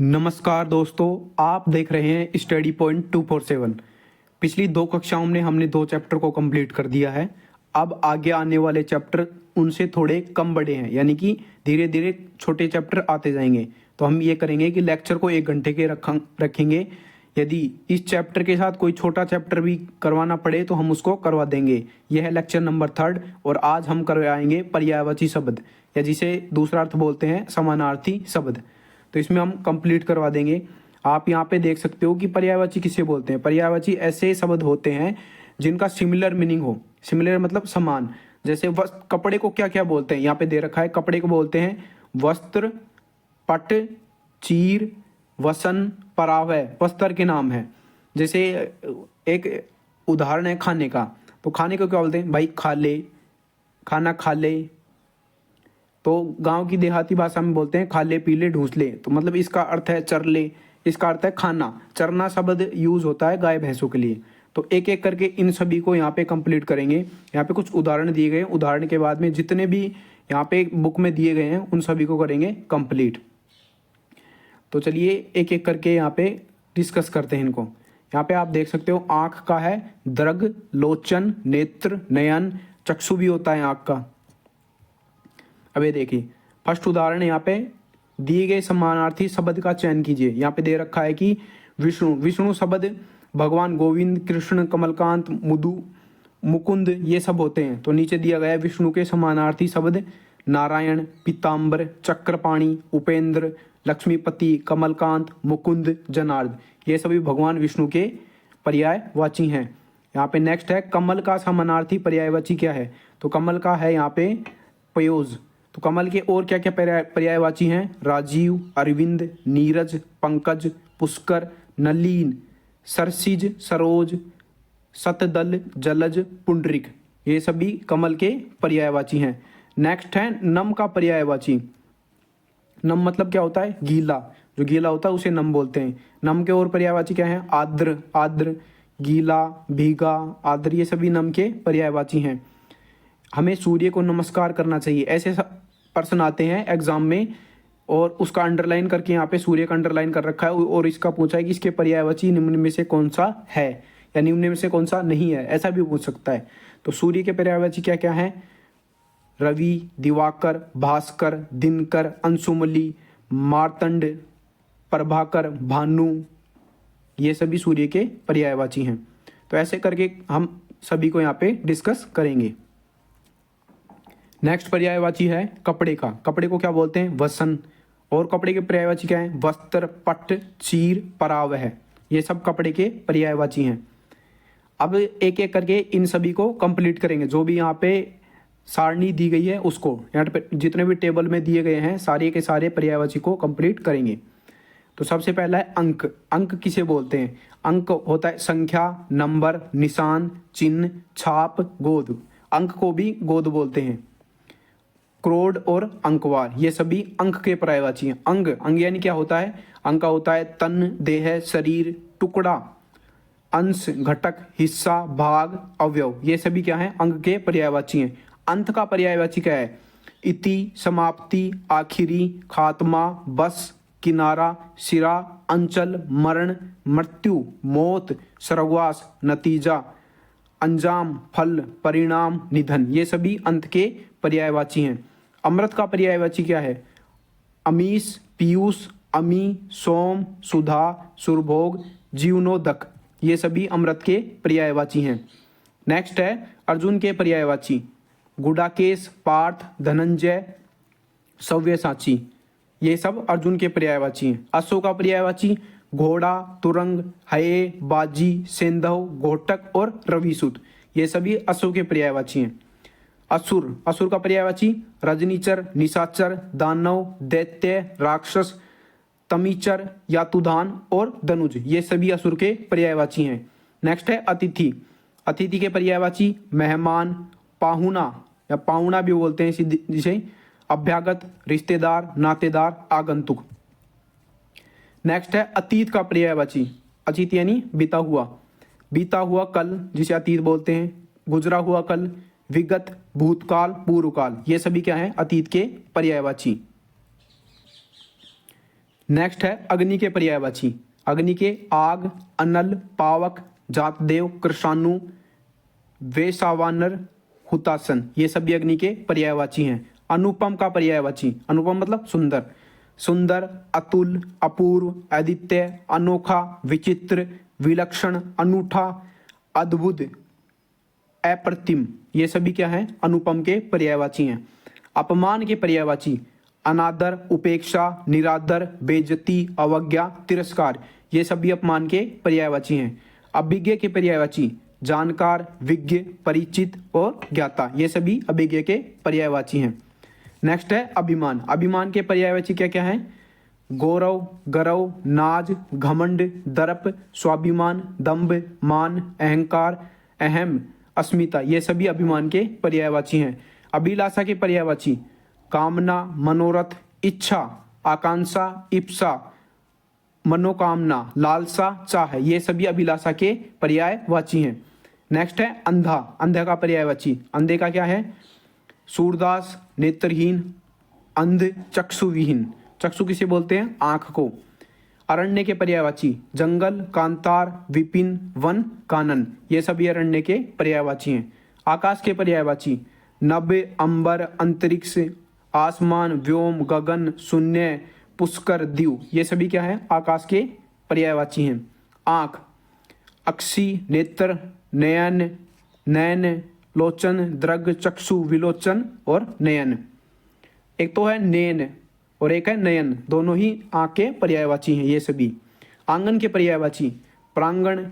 नमस्कार दोस्तों, आप देख रहे हैं स्टडी पॉइंट 247। पिछली 2 कक्षाओं में हमने 2 चैप्टर को कंप्लीट कर दिया है। अब आगे आने वाले चैप्टर उनसे थोड़े कम बड़े हैं, यानी कि धीरे धीरे छोटे चैप्टर आते जाएंगे। तो हम ये करेंगे कि लेक्चर को 1 घंटे के रखेंगे। यदि इस चैप्टर के साथ कोई छोटा चैप्टर भी करवाना पड़े तो हम उसको करवा देंगे। यह है लेक्चर नंबर 3 और आज हम करवाएंगे पर्यायवाची शब्द, या जिसे दूसरा अर्थ बोलते हैं समानार्थी शब्द। तो इसमें हम कंप्लीट करवा देंगे। आप यहाँ पे देख सकते हो कि पर्यायवाची किसे बोलते हैं। पर्यायवाची ऐसे शब्द होते हैं जिनका सिमिलर मीनिंग हो। सिमिलर मतलब समान। जैसे कपड़े को क्या क्या बोलते हैं, यहाँ पे दे रखा है। कपड़े को बोलते हैं वस्त्र, पट, चीर, वसन, परावय, वस्त्र के नाम है। जैसे एक उदाहरण है खाने का, तो खाने को क्या बोलते हैं भाई? खा ले, खाना खा ले। तो गांव की देहाती भाषा में बोलते हैं खा ले, पी ले, ढूंस ले। तो मतलब इसका अर्थ है चर ले, इसका अर्थ है खाना। चरना शब्द यूज होता है गाय भैंसों के लिए। तो एक एक करके इन सभी को यहाँ पे कंप्लीट करेंगे। यहाँ पे कुछ उदाहरण दिए गए हैं, उदाहरण के बाद में जितने भी यहाँ पे बुक में दिए गए हैं उन सभी को करेंगे कंप्लीट। तो चलिए एक एक करके यहाँ पे डिस्कस करते हैं इनको। यहाँ पे आप देख सकते हो आंख का है दृग, लोचन, नेत्र, नयन, चक्षु भी होता है आंख का। अब ये देखिए फर्स्ट उदाहरण, यहाँ पे दिए गए समानार्थी शब्द का चयन कीजिए। यहाँ पे दे रखा है कि विष्णु। विष्णु शब्द भगवान गोविंद, कृष्ण, कमलकांत, मुदु, मुकुंद ये सब होते हैं। तो नीचे दिया गया है विष्णु के समानार्थी शब्द नारायण, पीताम्बर, चक्रपाणी, उपेंद्र, लक्ष्मीपति, कमलकांत, मुकुंद, जनार्द। ये सभी भगवान विष्णु के पर्यायवाची हैं। यहाँ पे नेक्स्ट है कमल का समानार्थी पर्यायवाची क्या है? तो कमल का है यहाँ पे पयोज। तो कमल के और क्या क्या पर्यायवाची हैं? राजीव, अरविंद, नीरज, पंकज, पुष्कर, नलीन, सरसिज, सरोज, शतदल, जलज, पुंडरिक। ये सभी कमल के पर्यायवाची हैं। नेक्स्ट है नम का पर्यायवाची। नम मतलब क्या होता है? गीला। जो गीला होता है उसे नम बोलते हैं। नम के और पर्यायवाची क्या हैं? आर्द्र, आर्द्र, गीला, भीगा, आर्द्र। ये सभी नम के पर्यायवाची हैं। हमें सूर्य को नमस्कार करना चाहिए, ऐसे प्रश्न आते हैं एग्जाम में, और उसका अंडरलाइन करके यहाँ पे सूर्य का अंडरलाइन कर रखा है और इसका पूछा है कि इसके पर्यायवाची निम्न में से कौन सा है या निम्न में से कौन सा नहीं है, ऐसा भी पूछ सकता है। तो सूर्य के पर्यायवाची क्या क्या है? रवि, दिवाकर, भास्कर, दिनकर, अंशुमली, मार्तंड, प्रभाकर, भानु। ये सभी सूर्य के पर्यायवाची हैं। तो ऐसे करके हम सभी को यहाँ पे डिस्कस करेंगे। नेक्स्ट पर्यायवाची है कपड़े का। कपड़े को क्या बोलते हैं? वसन। और कपड़े के पर्यायवाची क्या है? वस्त्र, पट, चीर, परावह। ये सब कपड़े के पर्यायवाची हैं। अब एक एक करके इन सभी को कंप्लीट करेंगे। जो भी यहाँ पे सारणी दी गई है उसको, यहाँ पे जितने भी टेबल में दिए गए हैं सारे के सारे पर्यायवाची को कंप्लीट करेंगे। तो सबसे पहला है अंक। अंक किसे बोलते हैं? अंक होता है संख्या, नंबर, निशान, चिन्ह, छाप, गोद। अंक को भी गोद बोलते हैं। क्रोड और अंकवार ये सभी अंक के पर्यायवाची हैं। अंग, अंग यानी क्या होता है? अंक का होता है तन, देह, शरीर, टुकड़ा, अंश, घटक, हिस्सा, भाग, अवयव। ये सभी क्या है? अंग के पर्यायवाची हैं। अंत का पर्यायवाची क्या है? इति, समाप्ति, आखिरी, खात्मा, बस, किनारा, सिरा, अंचल, मरण, मृत्यु, मौत, स्वर्गवास, नतीजा, अंजाम, फल, परिणाम, निधन। ये सभी अंत के पर्यायवाची हैं। अमृत का पर्यायवाची क्या है? अमीश, पीयूष, अमी, सोम, सुधा, सुरभोग, जीवनोदक। ये सभी अमृत के पर्यायवाची हैं। नेक्स्ट है अर्जुन के पर्यायवाची। गुडाकेश, पार्थ, धनंजय, सव्यसाची। ये सब अर्जुन के पर्यायवाची हैं। अश्व का पर्यायवाची घोड़ा, तुरंग, हये, बाजी, सेंधव, घोटक और रविसुत। ये सभी अश्व के पर्यायवाची हैं। असुर, असुर का पर्यायवाची रजनीचर, निशाचर, दानव, दैत्य, राक्षस, तमीचर, यातुधान और धनुज। ये सभी असुर के पर्यायवाची हैं। नेक्स्ट है अतिथि। अतिथि के पर्यायवाची मेहमान, पाहुना या पाहुना भी बोलते हैं जिसे, अभ्यागत, रिश्तेदार, नातेदार, आगंतुक। नेक्स्ट है अतीत का पर्यायवाची। अतीत यानी बीता हुआ। बीता हुआ कल जिसे अतीत बोलते हैं, गुजरा हुआ कल, विगत, भूतकाल, पूर्वकाल। ये सभी क्या है? अतीत के पर्यायवाची। नेक्स्ट है अग्नि के पर्यायवाची। अग्नि के आग, अनल, पावक, जातदेव, कृषाणु, वेसावानर, हुतासन, ये सभी अग्नि के पर्यायवाची हैं। अनुपम का पर्यायवाची, अनुपम मतलब सुंदर, सुंदर, अतुल, अपूर्व, अद्वितीय, अनोखा, विचित्र, विलक्षण, अनूठा, अद्भुत, अप्रतिम, ये सभी क्या है, अनुपम के पर्यायवाची हैं। अपमान के पर्यायवाची अनादर, उपेक्षा, निरादर, बेइज्जती, अवज्ञा, तिरस्कार, ये सभी अपमान के पर्यायवाची हैं। अभिज्ञ के पर्यायवाची जानकार, विज्ञ, परिचित और ज्ञाता, ये सभी अभिज्ञ के पर्यायवाची हैं। नेक्स्ट है अभिमान। अभिमान के पर्यायवाची क्या क्या हैं? गौरव, गर्व, नाज, घमंड, दर्प, स्वाभिमान, दंभ, मान, अहंकार, अहम, अस्मिता, ये सभी अभिमान के पर्यायवाची हैं। अभिलाषा के पर्यायवाची कामना, मनोरथ, इच्छा, आकांक्षा, इप्सा, मनोकामना, लालसा, चाह, ये सभी अभिलाषा के पर्यायवाची हैं। नेक्स्ट है अंधा। अंधे का पर्यायवाची, अंधे का क्या है? सूरदास, नेत्रहीन, अंध, चक्षुविहीन। चक्षु किसे बोलते हैं? आंख को। अरण्य के पर्यायवाची जंगल, कांतार, विपिन, वन, कानन, ये सभी अरण्य के पर्यायवाची हैं। आकाश के पर्यायवाची नभ, अंबर, अंतरिक्ष, आसमान, व्योम, गगन, शून्य, पुष्कर, द्यू, ये सभी क्या है? आकाश के पर्यायवाची हैं। आंख अक्षी, नेत्र, नयन, नयन, लोचन, दृग, चक्षु, विलोचन और नयन। एक तो है नयन और एक है नयन, दोनों ही आंख के पर्यायवाची हैं ये सभी। आंगन के पर्यायवाची प्रांगण,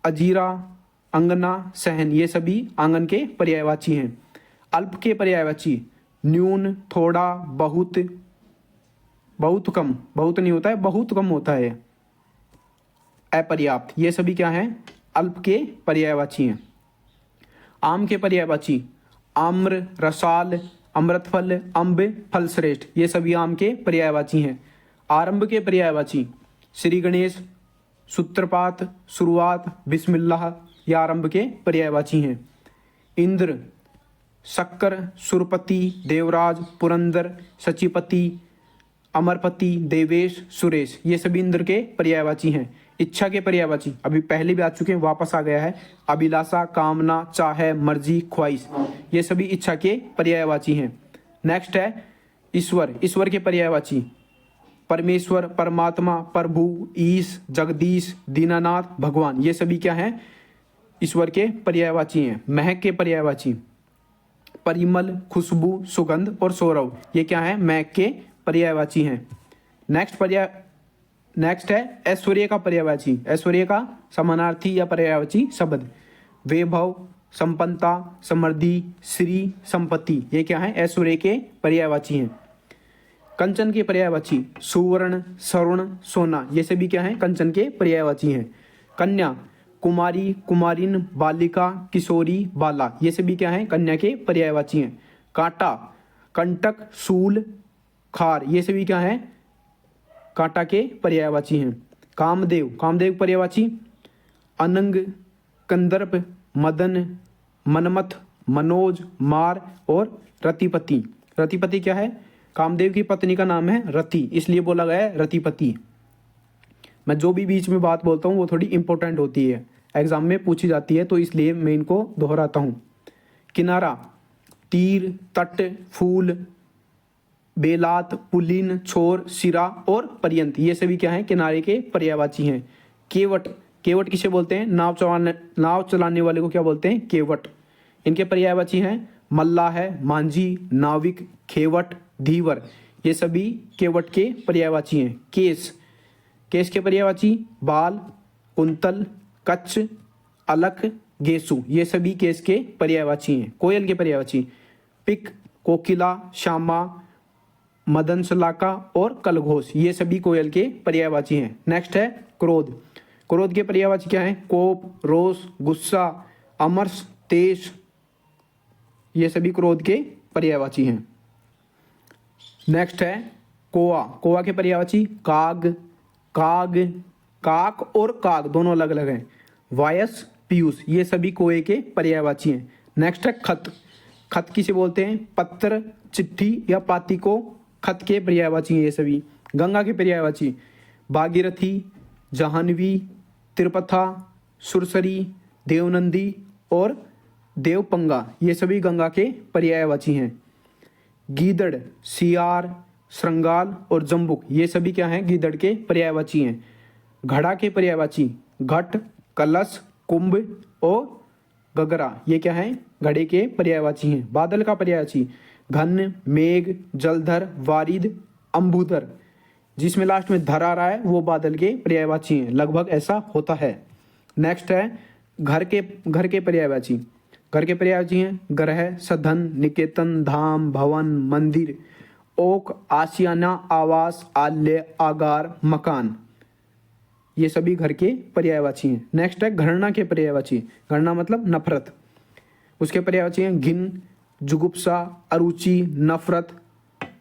अजीरा, अंगना, सहन, ये सभी आंगन के पर्यायवाची हैं। अल्प के पर्यायवाची न्यून, थोड़ा, बहुत, बहुत कम, बहुत नहीं होता है, बहुत कम होता है, अपर्याप्त, ये सभी क्या हैं? अल्प के पर्यायवाची हैं। आम के पर्यायवाची आम्र, रसाल, अमृतफल, अम्ब, फलश्रेष्ठ, ये सभी आम के पर्यायवाची हैं। आरंभ के पर्यायवाची श्री गणेश, सूत्रपात, शुरुआत, बिस्मिल्लाह, ये आरंभ के पर्यायवाची हैं। इंद्र, शक्कर, सुरपति, देवराज, पुरंदर, सचिपति, अमरपति, देवेश, सुरेश, ये सभी इंद्र के पर्यायवाची हैं। इच्छा के पर्यायवाची अभी पहले भी आ चुके हैं, वापस आ गया है, अभिलाषा, कामना, चाह, मर्जी, ख्वाहिश, ये सभी इच्छा के पर्यायवाची हैं। नेक्स्ट है ईश्वर। ईश्वर के पर्यायवाची परमेश्वर, परमात्मा, प्रभु, ईश, जगदीश, दीनानाथ, भगवान, ये सभी क्या हैं? ईश्वर के पर्यायवाची हैं। महक के पर्यायवाची परिमल, खुशबू, सुगंध और सौरभ, ये क्या है? महक के पर्यायवाची हैं। नेक्स्ट है ऐश्वर्य का पर्यायवाची। ऐश्वर्य का समानार्थी या पर्यायवाची शब्द वैभव, संपन्नता, समृद्धि, श्री, संपत्ति, ये क्या है? ऐश्वर्य के पर्यायवाची हैं। कंचन के पर्यायवाची सुवर्ण, स्वर्ण, सोना, ये सभी क्या है? कंचन के पर्यायवाची हैं। कन्या कुमारी, कुमारिन, बालिका, किशोरी, बाला, ये सभी क्या है? कन्या के पर्यायवाची हैं। कांटा कंटक, शूल, खार, ये सभी क्या है? कांटा के पर्यायवाची हैं। कामदेव, कामदेव पर्यायवाची अनंग, कंदर्प, मदन, मनमथ, मनोज, मार और रतिपति। रतिपति क्या है? कामदेव की पत्नी का नाम है रति, इसलिए बोला गया है रतिपति। मैं जो भी बीच में बात बोलता हूँ वो थोड़ी इंपॉर्टेंट होती है, एग्जाम में पूछी जाती है, तो इसलिए मैं इनको दोहराता हूँ। किनारा तीर, तट, फूल, बेलात, पुलिन, छोर, सिरा और पर्यंत, ये सभी क्या हैं? किनारे के पर्यायवाची हैं। केवट, केवट किसे बोलते हैं? नाव चलाने वाले को क्या बोलते हैं? केवट। इनके पर्यायवाची हैं मल्लाह है, मांझी, नाविक, खेवट, धीवर, ये सभी केवट के पर्यायवाची हैं। केस, केस के पर्यायवाची बाल, कुंतल, कच्छ, अलख, गेसु, ये सभी केस के पर्यायवाची हैं। कोयल के पर्यायवाची पिक, कोकिला, श्यामा, मदन सलाका और कलघोष, ये सभी कोयल के पर्यायवाची हैं। नेक्स्ट है क्रोध। क्रोध के पर्यायवाची क्या है? कोप, रोष, गुस्सा, अमर्ष, तेज, ये सभी क्रोध के पर्यायवाची हैं। नेक्स्ट है कोआ। कोआ के पर्यायवाची काग, काग, काक और काग, दोनों अलग अलग हैं। वायस, पीयूष, ये सभी कोए के पर्यायवाची हैं। नेक्स्ट है खत। खत किसे बोलते हैं? पत्र, चिट्ठी या पाती को खत के पर्यायवाची हैं ये सभी। गंगा के पर्यायवाची भागीरथी, जाह्नवी, तिरपथा, सुरसरी, देवनंदी और देवपंगा, ये सभी गंगा के पर्यायवाची हैं। गीदड़, सियार, श्रृंगाल और जम्बुक, ये सभी क्या हैं, गीदड़ के पर्यायवाची हैं। घड़ा के पर्यायवाची घट, कलश, कुंभ और गगरा, ये क्या हैं, घड़े के पर्यायवाची हैं। बादल का पर्यायवाची घन, मेघ, जलधर, वारिद, अंबुधर, जिसमें लास्ट में धर आ रहा है वो बादल के पर्यायवाची हैं, लगभग ऐसा होता है। नेक्स्ट है घर के पर्यायवाची। घर के पर्यायवाची हैं ग्रह, सदन, निकेतन, धाम, भवन, मंदिर, ओक, आशियाना, आवास, आल्य, आगार, मकान, ये सभी घर के पर्यायवाची हैं। नेक्स्ट है घृणा के पर्यायवाची। घृणा मतलब नफरत, उसके पर्यायवाची हैं घिन, जुगुप्सा, अरुचि, नफरत,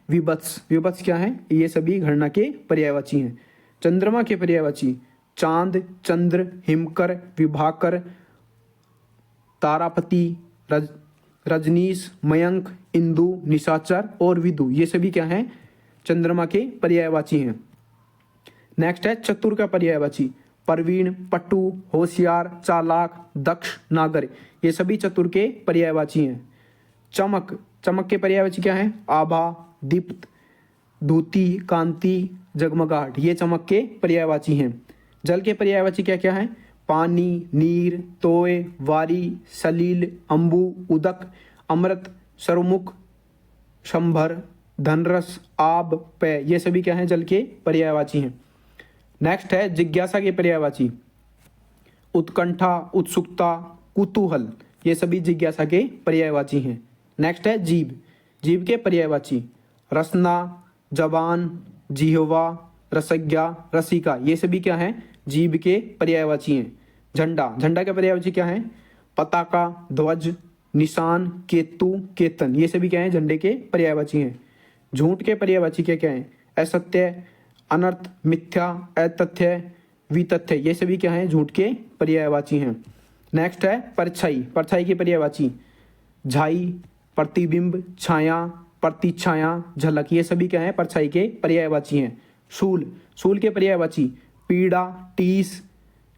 विभत्स। विभत्स क्या है, ये सभी घृणा के पर्यायवाची हैं। चंद्रमा के पर्यायवाची चांद, चंद्र, हिमकर, विभाकर, तारापति, रजनीश, मयंक, इंदु, निशाचर और विदु, ये सभी क्या हैं, चंद्रमा के पर्यायवाची हैं। नेक्स्ट है चतुर का पर्यायवाची प्रवीण, पट्टू, होशियार, चालाक, दक्ष, नागर, ये सभी चतुर के पर्यायवाची हैं। चमक के पर्यायवाची क्या है, आभा, दीप्त, धूति, कांति, जगमगाहट, ये चमक के पर्यायवाची हैं। जल के पर्यायवाची क्या क्या है, पानी, नीर, तोय, वारी, सलील, अंबु, उदक, अमृत, सर्वमुख, शंभर, धनरस, आब, पेय, ये सभी क्या हैं, जल के पर्यायवाची हैं। नेक्स्ट है जिज्ञासा के पर्यायवाची उत्कंठा, उत्सुकता, कुतूहल, ये सभी जिज्ञासा के पर्यायवाची हैं। नेक्स्ट है जीव के पर्यायवाची रसना, जबान, जिह्वा, रसज्ञा, रसिका, ये सभी क्या हैं, जीव के पर्यायवाची हैं। झंडा के पर्यायवाची क्या है, पताका, ध्वज, निशान, केतु, केतन, ये सभी क्या हैं, झंडे के पर्यायवाची हैं। झूठ के पर्यायवाची क्या क्या हैं, असत्य, अनर्थ, मिथ्या, अतथ्य, वितथ्य, ये सभी क्या हैं, झूठ के पर्यायवाची हैं। नेक्स्ट है परछाई के पर्यायवाची झाई, प्रतिबिंब, छाया, प्रतिछाया, झलक, ये सभी क्या हैं, परछाई के पर्यायवाची हैं। शूल के पर्यायवाची पीड़ा, टीस,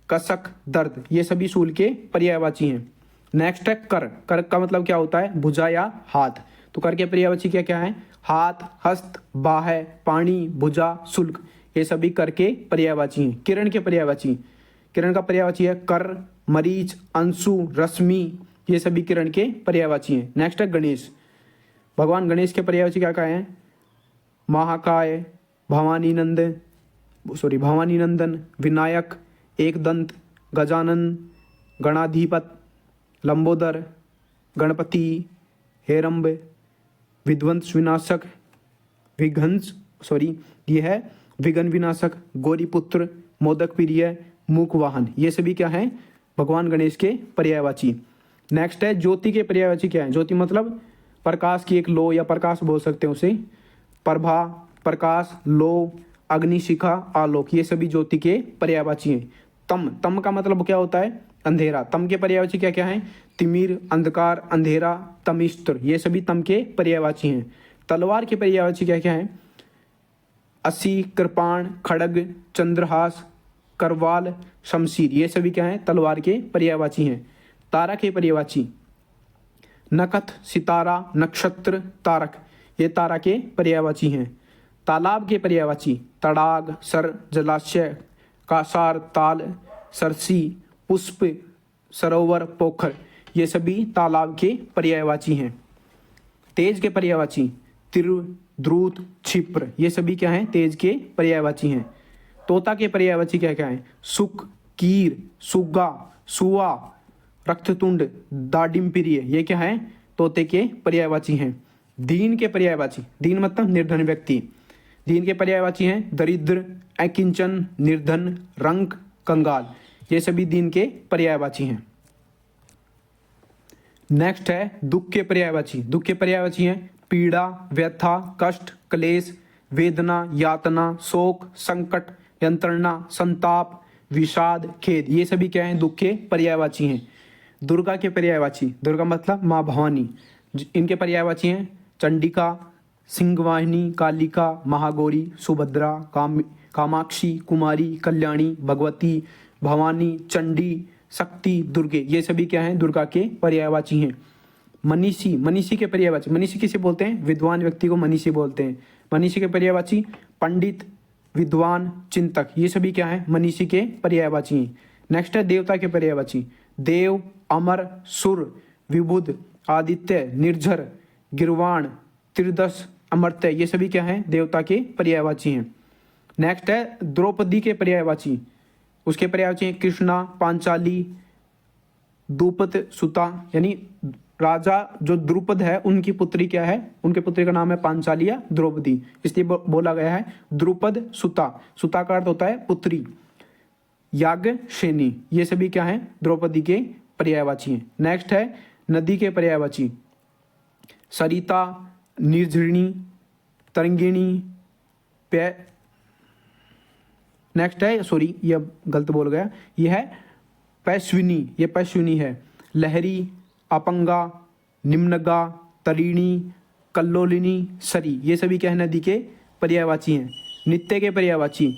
कसक, दर्द, ये सभी शूल के पर्यायवाची हैं। नेक्स्ट है कर का मतलब क्या होता है, भुजा या हाथ, तो कर के पर्यायवाची क्या क्या है, हाथ, हस्त, बाह्य, पाणी, भुजा, शुल्क, ये सभी कर के पर्यायवाची हैं। किरण का पर्यायवाची है कर, मरीच, अंशु, रश्मि, ये सभी किरण के पर्यायवाची हैं। नेक्स्ट है गणेश। भगवान गणेश के पर्यायवाची क्या क्या है, महाकाय, भवानी नंदन, विनायक, एकदंत, गजानन, गणाधिपत, लंबोदर, गणपति, हेरंब, विध्वंस विनाशक, ये है विघ्न विनाशक, गौरीपुत्र, मोदक प्रिय, मूक वाहन, ये सभी क्या हैं, भगवान गणेश के पर्यायवाची। नेक्स्ट है ज्योति के पर्यायवाची क्या है, ज्योति मतलब प्रकाश की एक लो या प्रकाश बोल सकते हैं उसे, प्रभा, प्रकाश, लो, अग्निशिखा, आलोक, ये सभी ज्योति के पर्यायवाची हैं। तम का मतलब क्या होता है, अंधेरा, तम के पर्यायवाची क्या क्या हैं, तिमिर, अंधकार, अंधेरा, तमिस्त्र, ये सभी तम के पर्यायवाची हैं। तलवार के पर्यायवाची क्या क्या हैं, अस्सी, कृपाण, खड़ग, चंद्रहास, करवाल, शमशीर, ये सभी क्या हैं, तलवार के पर्यायवाची हैं। तारा के पर्यायवाची नखत, सितारा, नक्षत्र, तारक, ये तारा के पर्यायवाची हैं। तालाब के पर्यायवाची तड़ाग, सर, जलाशय, कासार, ताल, सरसी, पुष्प, सरोवर, पोखर, ये सभी तालाब के पर्यायवाची हैं। तेज के पर्यायवाची तिर, द्रुत, क्षिप्र, ये सभी क्या हैं, तेज के पर्यायवाची हैं। तोता के पर्यायवाची क्या क्या हैं, सुख, कीर, सुग्गा, सुआ, रक्ततुंड, दाडिम्प्रिय, ये क्या हैं, तोते के पर्यायवाची हैं। दीन के पर्यायवाची, दीन मतलब निर्धन व्यक्ति, दीन के पर्यायवाची हैं दरिद्र, अकिंचन, निर्धन, रंक, कंगाल, ये सभी दीन के पर्यायवाची हैं। नेक्स्ट है दुख के पर्यायवाची हैं पीड़ा, व्यथा, कष्ट, क्लेश, वेदना, यातना, शोक, संकट, यंत्रणा, संताप, विषाद, खेद, ये सभी क्या हैं, दुख के पर्यायवाची हैं। दुर्गा मतलब माँ भवानी, इनके पर्यायवाची हैं चंडिका, सिंहवाहिनी, कालिका, महागौरी, सुभद्रा, कामाक्षी, कुमारी, कल्याणी, भगवती, भवानी, चंडी, शक्ति, दुर्गे, ये सभी क्या हैं, दुर्गा के पर्यायवाची हैं। मनीषी, मनीषी के पर्यायवाची, मनीषी किसे बोलते हैं, विद्वान व्यक्ति को मनीषी बोलते हैं। मनीषी के पर्यायवाची पंडित, विद्वान, चिंतक, ये सभी क्या है, मनीषी के पर्यायवाची हैं। नेक्स्ट है देवता के पर्यायवाची, देव, अमर, सुर, विबुध, आदित्य, निर्झर, गिरवाण, त्रिदश, अमर्त्य, ये सभी क्या है, देवता के पर्यायवाची हैं। नेक्स्ट है द्रौपदी के पर्यायवाची, उसके पर्यायवाची हैं कृष्णा, पांचाली, द्रुपद सुता, यानी राजा जो द्रुपद है उनकी पुत्री क्या है, उनके पुत्री का नाम है पांचाली या द्रौपदी, इसलिए बोला गया है द्रुपद सुता। सुता का अर्थ होता है पुत्री। याज्ञसेनी, ये सभी क्या है, द्रौपदी के पर्यायवाची हैं। नेक्स्ट है नदी के पर्यायवाची, सरिता, निर्झरिणी, तरंगिणी, नेक्स्ट है, सॉरी ये गलत बोल गया, ये है पैश्विनी, ये पैश्विनी है। लहरी, अपंगा, निम्नगा, तरीणी, कल्लोलिनी, सरी, ये सभी क्या है, नदी के पर्यायवाची हैं। नित्य के पर्यायवाची,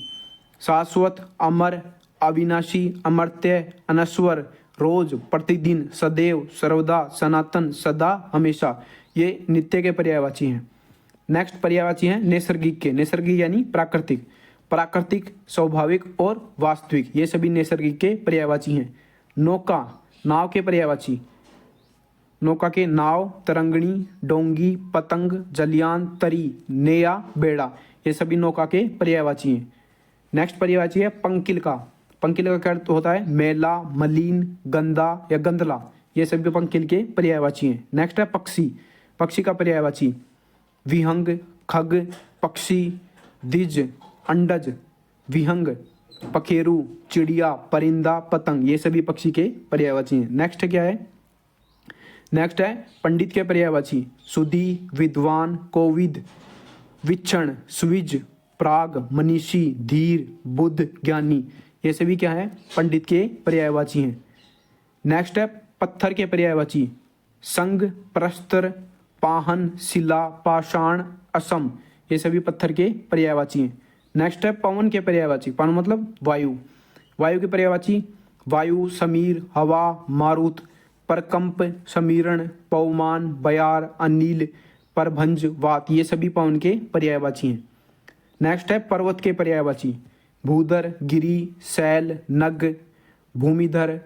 शाश्वत, अमर, अविनाशी, अमर्त्य, अनश्वर, रोज, प्रतिदिन, सदैव, सर्वदा, सनातन, सदा, हमेशा, ये नित्य के पर्यायवाची हैं। नेक्स्ट पर्यायवाची हैं नैसर्गिक के, नैसर्गिक यानी प्राकृतिक, प्राकृतिक, स्वाभाविक और वास्तविक, ये सभी नैसर्गिक के पर्यायवाची हैं। नौका, नाव के पर्यायवाची, नौका के नाव, तरंगणी, डोंगी, पतंग, जलियान, तरी, नेया, बेड़ा, ये सभी नौका के पर्यायवाची हैं। नेक्स्ट पर्यायवाची है पंकिल का, पंकिल का क्या अर्थ होता है, मैला, मलिन, गंदा या गंदला, ये सभी पंकिल के पर्यायवाची हैं। नेक्स्ट है पक्षी, पक्षी का पर्यायवाची, विहंग, खग, पक्षी, द्विज, अंडज, विहंग, पखेरु, चिड़िया, परिंदा, पतंग, ये सभी पक्षी के पर्यायवाची हैं। नेक्स्ट क्या है, नेक्स्ट है पंडित के पर्यायवाची, सुधी, विद्वान, कोविद, विक्षण, स्विज, प्राग, मनीषी, धीर, बुद्ध, ज्ञानी, ये सभी क्या है, पंडित के पर्यायवाची हैं। नेक्स्ट है पत्थर के पर्यायवाची, संग, प्रस्तर, पाहन, शिला, पाषाण, असम, ये सभी पत्थर के पर्यायवाची हैं। नेक्स्ट है पवन के पर्यायवाची, पवन मतलब वायु, वायु के पर्यायवाची, वायु, समीर, हवा, मारुत, परकंप, समीरण, पवमान, बयार, अनिल, परभंज, वात, ये सभी पवन के पर्यायवाची हैं। नेक्स्ट है पर्वत के पर्यायवाची, भूधर, गिरी, शैल, नग, भूमिधर,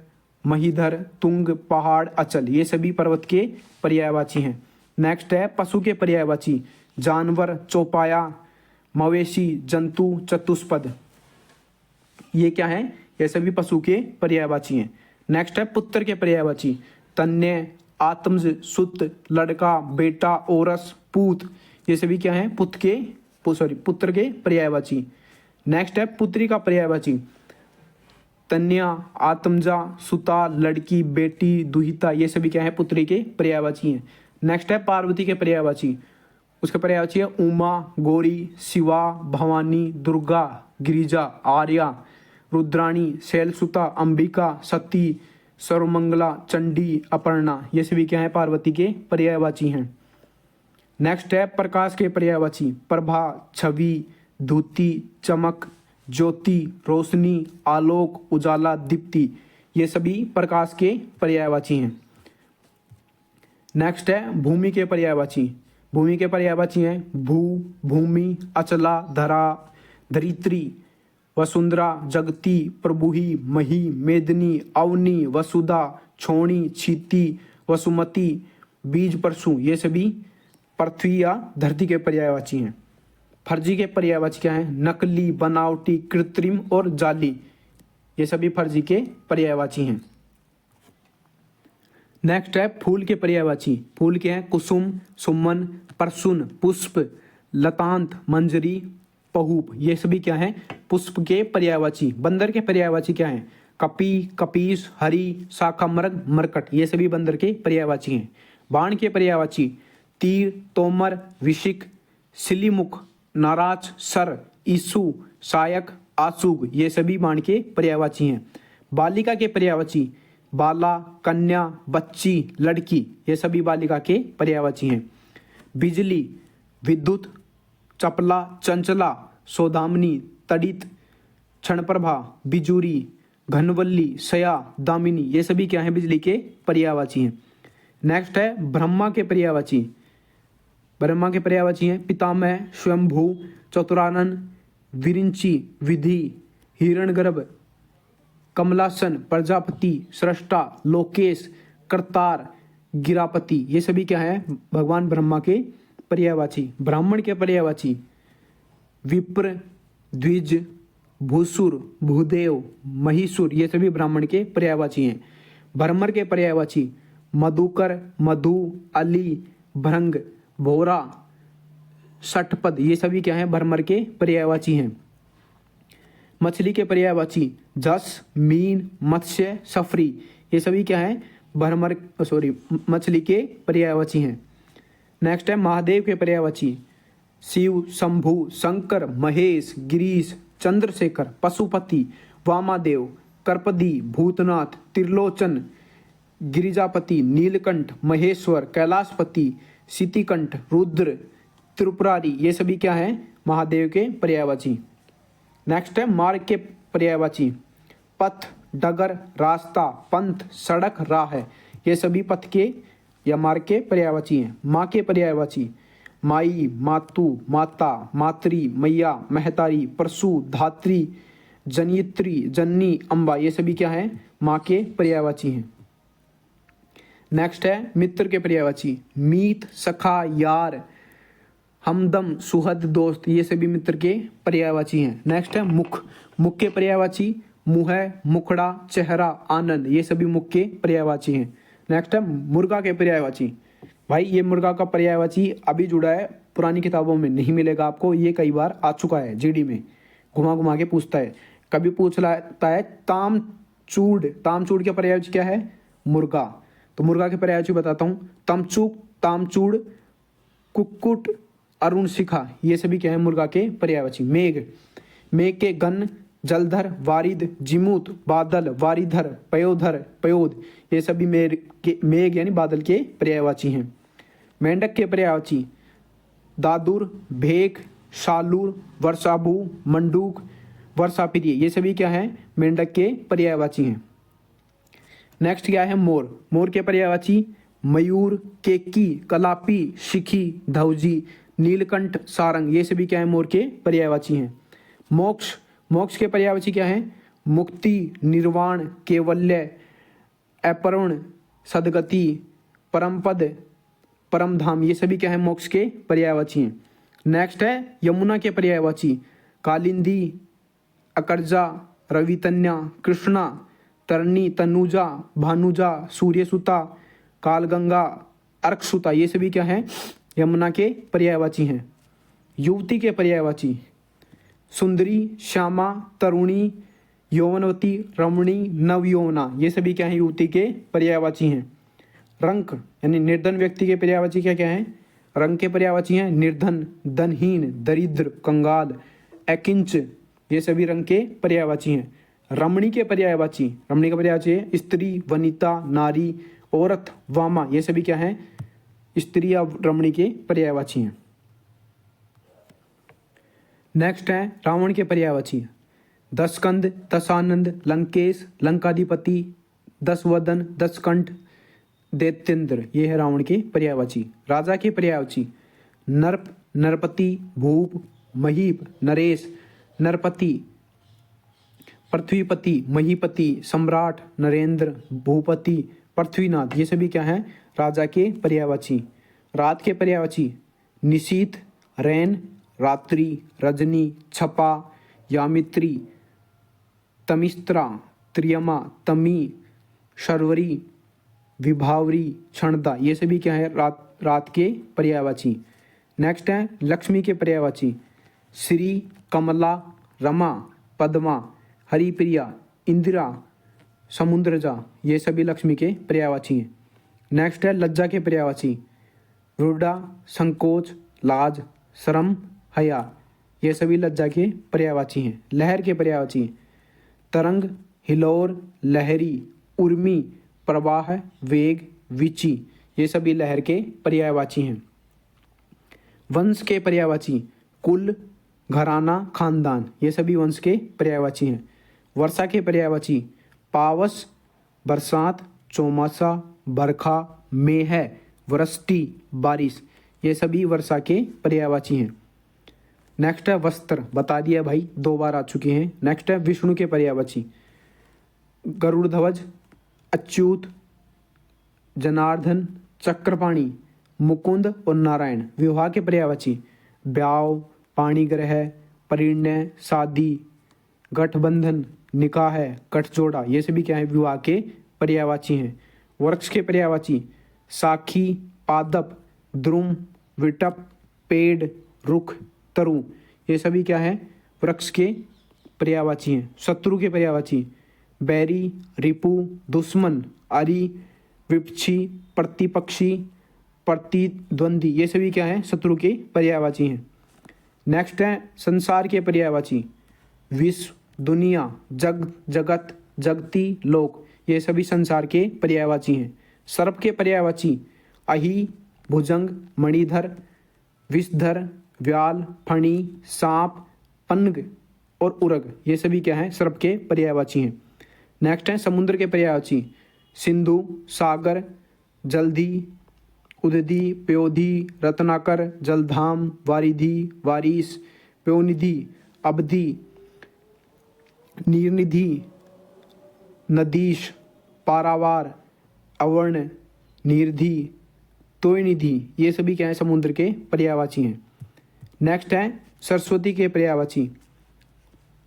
महीधर, तुंग, पहाड़, अचल, ये सभी पर्वत के पर्यायवाची हैं। नेक्स्ट है पशु के पर्यायवाची, जानवर, चौपाया, मवेशी, जंतु, चतुष्पद, ये क्या है, ये सभी पशु के पर्यायवाची हैं। नेक्स्ट है पुत्र के पर्यायवाची, तन्य, आत्मज, सुत, लड़का, बेटा, ओरस, पूत, ये सभी क्या है, पुत्र के पर्यायवाची। नेक्स्ट है पुत्री का पर्यायवाची, तन्या, आत्मजा, सुता, लड़की, बेटी, दुहिता, ये सभी क्या है, पुत्री के पर्यायवाची हैं। नेक्स्ट है पार्वती के पर्यायवाची, उसके पर्यायवाची है उमा, गौरी, शिवा, भवानी, दुर्गा, गिरिजा, आर्या, रुद्राणी, शैलसुता, अंबिका, सती, सर्वमंगला, चंडी, अपर्णा, ये सभी क्या है, पार्वती के पर्यायवाची हैं। नेक्स्ट है प्रकाश के पर्यायवाची, प्रभा, छवि, धूति, चमक, ज्योति, रोशनी, आलोक, उजाला, दीप्ति, ये सभी प्रकाश के पर्यायवाची हैं। नेक्स्ट है भूमि के पर्यायवाची, भूमि के पर्यायवाची हैं भू, भूमि, अचला, धरा, धरित्री, वसुंधरा, जगती, प्रभुहि, मही, मेदनी, अवनी, वसुधा, छोणी, क्षिति, वसुमती, बीज, परशु, ये सभी पृथ्वी या धरती के पर्यायवाची हैं। फर्जी के पर्यायवाची क्या हैं, नकली, बनावटी, कृत्रिम और जाली, ये सभी फर्जी के पर्यायवाची हैं। नेक्स्ट है फूल के पर्यायवाची, फूल के हैं कुसुम, सुमन, परसुन, पुष्प, लतांत, मंजरी, पहूप, ये सभी क्या हैं, पुष्प के पर्यायवाची। बंदर के पर्यायवाची क्या हैं, कपी, कपीस, हरि, शाखामृग, मरकट, ये सभी बंदर के पर्यायवाची हैं। बाण के पर्यायवाची, तीर, तोमर, विशिक, सिलीमुख, नाराज, सर, ईसु, सायक, आसुग, ये सभी बाण के पर्यायवाची हैं। बालिका के पर्यायवाची, बाला, कन्या, बच्ची, लड़की, ये सभी बालिका के पर्यायवाची हैं। बिजली, विद्युत, चपला, चंचला, सौदामिनी, तड़ित, क्षणप्रभा, बिजूरी, घनवल्ली, सया, दामिनी, ये सभी क्या हैं? बिजली के पर्यायवाची हैं। नेक्स्ट है ब्रह्मा के पर्यायवाची। ब्रह्मा के पर्यायवाची हैं पितामह, स्वयंभू, चतुरानन, विरिंची, विधि, हिरण्यगर्भ, कमलासन, प्रजापति, सृष्टा, लोकेश, करतार, गिरापति, ये सभी क्या है? भगवान ब्रह्मा के पर्यायवाची। ब्राह्मण के पर्यायवाची विप्र, द्विज, भूसुर, भूदेव, महिषुर, ये सभी ब्राह्मण के पर्यायवाची हैं। भरमर के पर्यायवाची मधुकर, मधु, अली, भृंग, भोरा, षटपद, ये सभी क्या हैं? भरमर के पर्यायवाची हैं। मछली के पर्यायवाची जस, मीन, मत्स्य, सफरी, ये सभी क्या हैं? मछली के पर्यायवाची हैं। नेक्स्ट है महादेव के पर्यायवाची शिव, शंभु, शंकर, महेश, गिरीश, चंद्रशेखर, पशुपति, वामादेव, कर्पदी, भूतनाथ, त्रिलोचन, गिरिजापति, नीलकंठ, महेश्वर, कैलाशपति, सितिकंठ, रुद्र, त्रिपुरारी, ये सभी क्या हैं? महादेव के पर्यायवाची। नेक्स्ट है मार्ग के पर्यायवाची पथ, डगर, रास्ता, पंथ, सड़क, राह, ये सभी पथ के या मार्ग के पर्यायवाची हैं। माँ के पर्यायवाची माई, मातु, माता, मातृ, मैया, महतारी, परसु, धात्री, जनित्री, जननी, अम्बा, ये सभी क्या हैं? माँ के पर्यायवाची हैं। नेक्स्ट है मित्र के पर्यायवाची मीत, सखा, यार, हमदम, सुहद, दोस्त, ये सभी मित्र के पर्यायवाची हैं। नेक्स्ट है मुख। मुख के पर्यायवाची मुह, मुखड़ा, चेहरा, आनंद, ये सभी मुख के पर्यायवाची हैं। नेक्स्ट है मुर्गा के पर्यायवाची। भाई ये मुर्गा का पर्यायवाची अभी जुड़ा है, पुरानी किताबों में नहीं मिलेगा आपको, ये कई बार आ चुका है जीडी में, घुमा घुमा के पूछता है। कभी पूछ लाता है तामचूड़। तामचूड़ का पर्यायवाची क्या है? मुर्गा। तो मुर्गा के पर्यायवाची बताता हूँ तमचूक, तामचूड़, कुक्कुट, अरुण शिखा, ये सभी क्या है? मुर्गा के पर्यायवाची। मेघ। मेघ के गण, जलधर, वारिद, जिमूत, बादल, वारिधर, पयोधर, पयोद, ये सभी मेघ यानी बादल के पर्यायवाची हैं। मेंढक के पर्यायवाची दादुर, भेक, शालूर, वर्षाभू, मंडूक, वर्षाप्रिय, ये सभी क्या हैं? मेंढक के पर्यायवाची हैं। नेक्स्ट क्या है? मोर। मोर के पर्यायवाची मयूर, केकी, कलापी, शिखी, धौजी, नीलकंठ, सारंग, ये सभी क्या है? मोर के पर्यायवाची हैं। मोक्ष। मोक्ष के पर्यायवाची क्या है? मुक्ति, निर्वाण, कैवल्य, अपरम, सदगति, परमपद, परमधाम, ये सभी क्या है? मोक्ष के पर्यायवाची हैं। नेक्स्ट है यमुना के पर्यायवाची कालिंदी, अकर्जा, रवितन्या, कृष्णा, तरनी, तनुजा, भानुजा, सूर्यसुता, कालगंगा, अर्कसुता, ये सभी क्या है? यमुना के पर्यायवाची हैं। युवती के पर्यायवाची सुंदरी, श्यामा, तरुणी, यौवनवती, रमणी, नवयौवना, ये सभी क्या है? युवती के पर्यायवाची हैं। रंक यानी निर्धन व्यक्ति के पर्यायवाची क्या क्या है? रंक के पर्यायवाची हैं निर्धन, धनहीन, दरिद्र, कंगाल, अकिंच, ये सभी रंग के पर्यायवाची हैं। रमणी के पर्यायवाची, रमणी का पर्यायवाची है स्त्री, वनिता, नारी, औरत, वामा, ये सभी क्या है? स्त्री या रमणी के पर्यायवाची हैं। नेक्स्ट है रावण के पर्यायवाची दशकंद, दशानंद, लंकेश, लंकाधिपति, दशवदन, दशकंठ, दैत्येंद्र, ये है रावण के पर्यायवाची। राजा के पर्यायवाची नर्प, नरपति, भूप, महीप, नरेश, नरपति, पृथ्वीपति, महीपति, सम्राट, नरेंद्र, भूपति, पृथ्वीनाथ, ये सभी क्या हैं? राजा के पर्यायवाची। रात के पर्यायवाची निशीथ, रैन, रात्रि, रजनी, छपा, यामित्री, तमिस्त्रा, त्रियमा, तमी, शर्वरी, विभावरी, क्षणदा, ये सभी क्या है? रात के पर्यायवाची। नेक्स्ट है लक्ष्मी के पर्यायवाची श्री, कमला, रमा, पद्मा, हरिप्रिया, इंदिरा, समुद्रजा, ये सभी लक्ष्मी के पर्यायवाची हैं। नेक्स्ट है लज्जा के पर्यायवाची वृद्धा, संकोच, लाज, शर्म, हया, ये सभी लज्जा के पर्यायवाची हैं। लहर के पर्यायवाची तरंग, हिलोर, लहरी, उर्मी, प्रवाह, वेग, विची, ये सभी लहर के पर्यायवाची हैं। वंश के पर्यायवाची कुल, घराना, खानदान, ये सभी वंश के पर्यायवाची हैं। वर्षा के पर्यायवाची पावस, बरसात, चौमासा, बरखा, मेह, वृष्टि, बारिश, ये सभी वर्षा के पर्यायवाची हैं। नेक्स्ट है वस्त्र, बता दिया भाई, 2 बार आ चुके हैं। नेक्स्ट है विष्णु के पर्यायवाची गरुड़ ध्वज, अच्युत, जनार्दन, चक्रपाणी, मुकुंद और नारायण। विवाह के पर्यायवाची ब्याह, पाणिग्रह, परिणय, शादी, गठबंधन, निकाह, गठजोड़ा, ये सभी क्या है विवाह के पर्यायवाची हैं। वृक्ष के पर्यायवाची साखी, पादप, द्रुम, विटप, पेड़, रुख, तरु, ये सभी क्या है वृक्ष के पर्यायवाची हैं। शत्रु के पर्यायवाची बैरी, रिपु, दुश्मन, अरि, विपक्षी, प्रतिपक्षी, प्रतिद्वंदी, ये सभी क्या है शत्रु के पर्यायवाची हैं। नेक्स्ट है संसार के पर्यायवाची विश्व, दुनिया, जग, जगत, जगती, लोक, ये सभी संसार के पर्यायवाची हैं। सर्प के पर्यायवाची अहि, भुजंग, मणिधर, विषधर, व्याल, फणी, सांप, पन्ग और उरग, ये सभी क्या है सर्प के पर्यायवाची हैं। नेक्स्ट है समुद्र के पर्यायवाची सिंधु, सागर, जलधि, उदधि, प्योधि, रत्नाकर, जलधाम, वारिधि, वारिस, प्योनिधि, अवधि, नीरनिधि, नदीश, पारावार, अवर्ण, नीरधि, तोयनिधि, ये सभी क्या है समुद्र के पर्यायवाची हैं। नेक्स्ट है सरस्वती के पर्यायवाची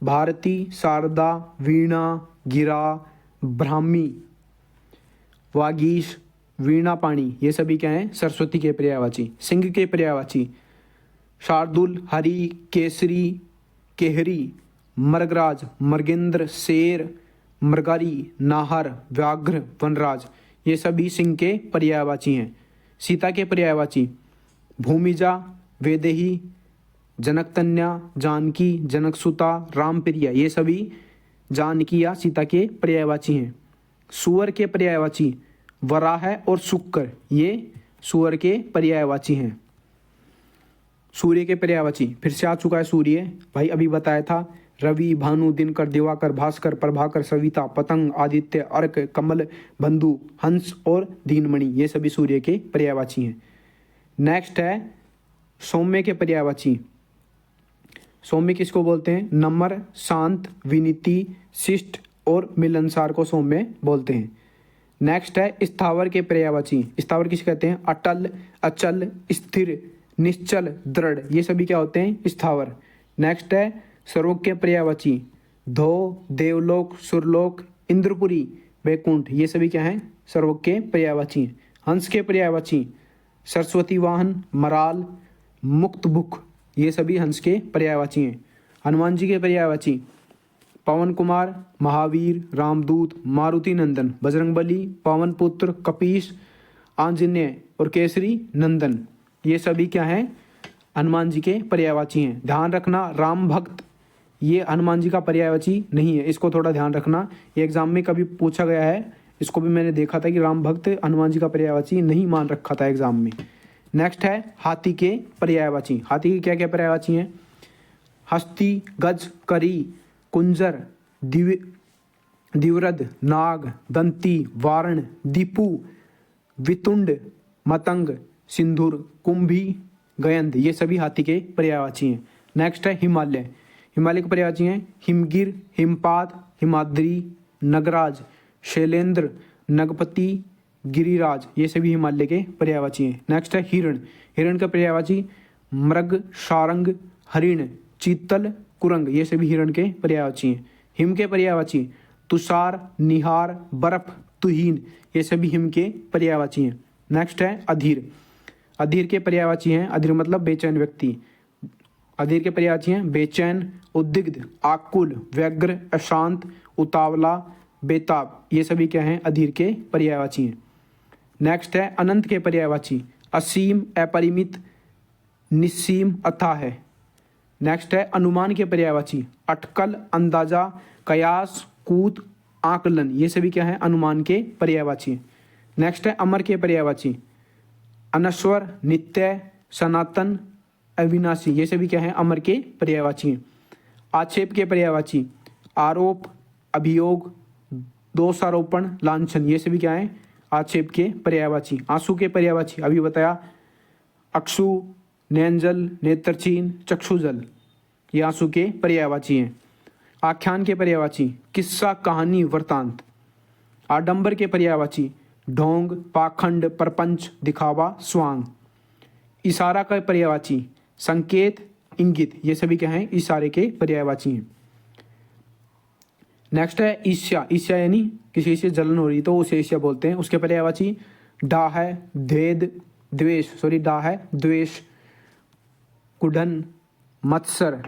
भारती, शारदा, वीणा, गिरा, ब्राह्मी, वागीश, वीणापाणी, ये सभी क्या हैं सरस्वती के पर्यायवाची। सिंह के पर्यायवाची शार्दुल, हरि, केसरी, केहरी, मृगराज, मृगेंद्र, शेर, मृगारी, नाहर, व्याघ्र, वनराज, ये सभी सिंह के पर्यायवाची हैं। सीता के पर्यायवाची भूमिजा, वेदेही, जनकतन्या, जानकी, जनकसुता, रामप्रिया, ये सभी जानकी या सीता के पर्यायवाची हैं। सूअर के पर्यायवाची वराह और शुक्र, ये सूअर के पर्यायवाची हैं। सूर्य के पर्यायवाची फिर से आ चुका है सूर्य, भाई अभी बताया था रवि, भानु, दिनकर, दिवाकर, भास्कर, प्रभाकर, सविता, पतंग, आदित्य, अर्क, कमल, बंधु, हंस और दीनमणि, ये सभी सूर्य के पर्यायवाची हैं। नेक्स्ट है सौम्य के पर्यायवाची। सौम्य किसको बोलते हैं नम्र, शांत, विनीति, शिष्ट और मिलनसार को सौम्य बोलते हैं। नेक्स्ट है स्थावर के पर्यायवाची। स्थावर किसे कहते हैं अटल, अचल, स्थिर, निश्चल, दृढ़, ये सभी क्या होते हैं स्थावर। नेक्स्ट है सर्वोग के पर्यायवाची धो, देवलोक, सुरलोक, इंद्रपुरी, वैकुंठ, ये सभी क्या हैं सर्वोग के पर्यायवाची हैं। हंस के पर्यायवाची सरस्वती वाहन, मराल, मुक्त भुक, ये सभी हंस के पर्यायवाची हैं। हनुमान जी के पर्यायवाची पवन कुमार, महावीर, रामदूत, मारुति नंदन, बजरंगबली, पवन पुत्र, कपीश, आंजनेय और केसरी नंदन, ये सभी क्या हैं हनुमान जी के पर्यायवाची हैं। ध्यान रखना राम भक्त ये हनुमान जी का पर्यायवाची नहीं है, इसको थोड़ा ध्यान रखना, ये एग्जाम में कभी पूछा गया है, इसको भी मैंने देखा था कि राम भक्त हनुमान जी का पर्यायवाची नहीं मान रखा था एग्जाम में। नेक्स्ट है हाथी के पर्यायवाची। हाथी के क्या क्या पर्यायवाची हैं हस्ती, गज, करी, कुंजर, दिवरद, नाग, दंती, वारण, दीपू, वितुंड, मतंग, सिंधुर, कुंभी, गयंद, ये सभी हाथी के पर्यायवाची हैं। नेक्स्ट है हिमालय। हिमालय के पर्यायवाची हैं हिमगिर, हिमपाद, हिमाद्री, नगराज, शैलेंद्र, नगपति, गिरिराज, ये सभी हिमालय के पर्यायवाची हैं। नेक्स्ट है हिरण। हिरण का पर्यायवाची मृग, शारंग, हरिण, चीतल, कुरंग, ये सभी हिरण के पर्यायवाची हैं। हिम के पर्यायवाची तुषार, निहार, बर्फ, तुहीन, ये सभी हिम के पर्यायवाची हैं। नेक्स्ट है अधीर। अधीर के पर्यायवाची हैं अधीर मतलब बेचैन व्यक्ति। अधीर के पर्यायवाची हैं बेचैन, उद्विग्न, आकुल, व्यग्र, अशांत, उतावला, बेताब, ये सभी क्या हैं अधीर के पर्यायवाची हैं। नेक्स्ट है अनंत के पर्यायवाची असीम, अपरिमित, निस्सीम, अथाह है। नेक्स्ट है अनुमान के पर्यायवाची अटकल, अंदाजा, कयास, कूद, आकलन, ये सभी क्या है अनुमान के पर्यायवाची। नेक्स्ट है अमर के पर्यायवाची अनश्वर, नित्य, सनातन, अविनाशी, ये सभी क्या हैं, अमर के पर्यायवाची हैं। आक्षेप के पर्यायवाची आरोप, अभियोग, दोषारोपण, लांछन, ये सभी क्या हैं, आक्षेप के पर्यायवाची। आंसू के पर्यायवाची अभी बताया, अक्षु, नैनजल, नेत्रचीन, चक्षुजल, ये आंसू के पर्यायवाची हैं। आख्यान के पर्यायवाची किस्सा, कहानी, वृतांत। आडंबर के पर्यायवाची ढोंग, पाखंड, प्रपंच, दिखावा, स्वांग। इशारा का पर्यायवाची संकेत, इंगित, ये सभी क्या हैं, इशारे के पर्यायवाची हैं। नेक्स्ट है ईर्ष्या। ईर्ष्या यानी किसी से जलन हो रही तो उसे ईर्ष्या बोलते हैं। उसके पर्यायवाची डा है भेद, द्वेष, डा है द्वेष, कुढ़न, मत्सर,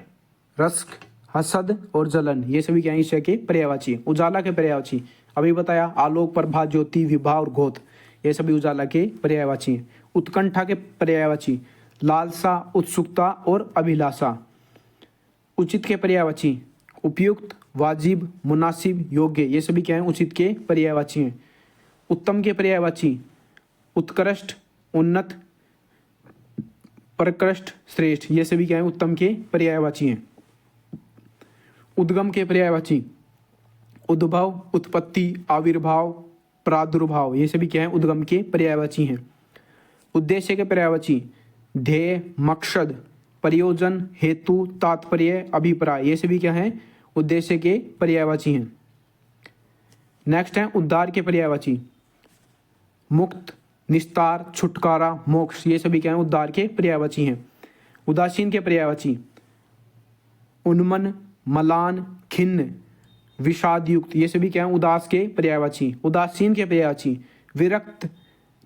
रस्क, हसद और जलन, ये सभी क्या हैं, ईर्ष्या के पर्यायवाची। उजाला के पर्यायवाची अभी बताया, आलोक, प्रभा, ज्योति, विभा और घोत, ये सभी उजाला के पर्यायवाची हैं। उत्कंठा के पर्यायवाची लालसा, उत्सुकता और अभिलाषा। उचित के पर्यायवाची उपयुक्त, वाजिब, मुनासिब, योग्य, ये सभी क्या हैं, उचित के पर्यायवाची हैं। उत्तम के पर्यायवाची उत्कृष्ट, उन्नत, प्रकृष्ट, श्रेष्ठ, ये सभी क्या हैं, उत्तम के पर्यायवाची हैं। उद्गम के पर्यायवाची उद्भव, उत्पत्ति, आविर्भाव, प्रादुर्भाव, ये सभी क्या हैं, उद्गम के पर्यायवाची हैं। उद्देश्य के पर्यायवाची ध्येय, मकसद, प्रयोजन, हेतु, तात्पर्य, अभिप्राय, ये सभी क्या हैं, उद्देश्य के पर्यायवाची हैं। नेक्स्ट है उद्धार के पर्यायवाची मुक्त, निस्तार, छुटकारा, मोक्ष, ये सभी क्या हैं, उद्धार के पर्यायवाची हैं। उदासीन के पर्यायवाची उन्मन, मलान, खिन्न, विषादयुक्त, ये सभी क्या हैं, उदास के पर्यायवाची। उदासीन के पर्यायवाची विरक्त,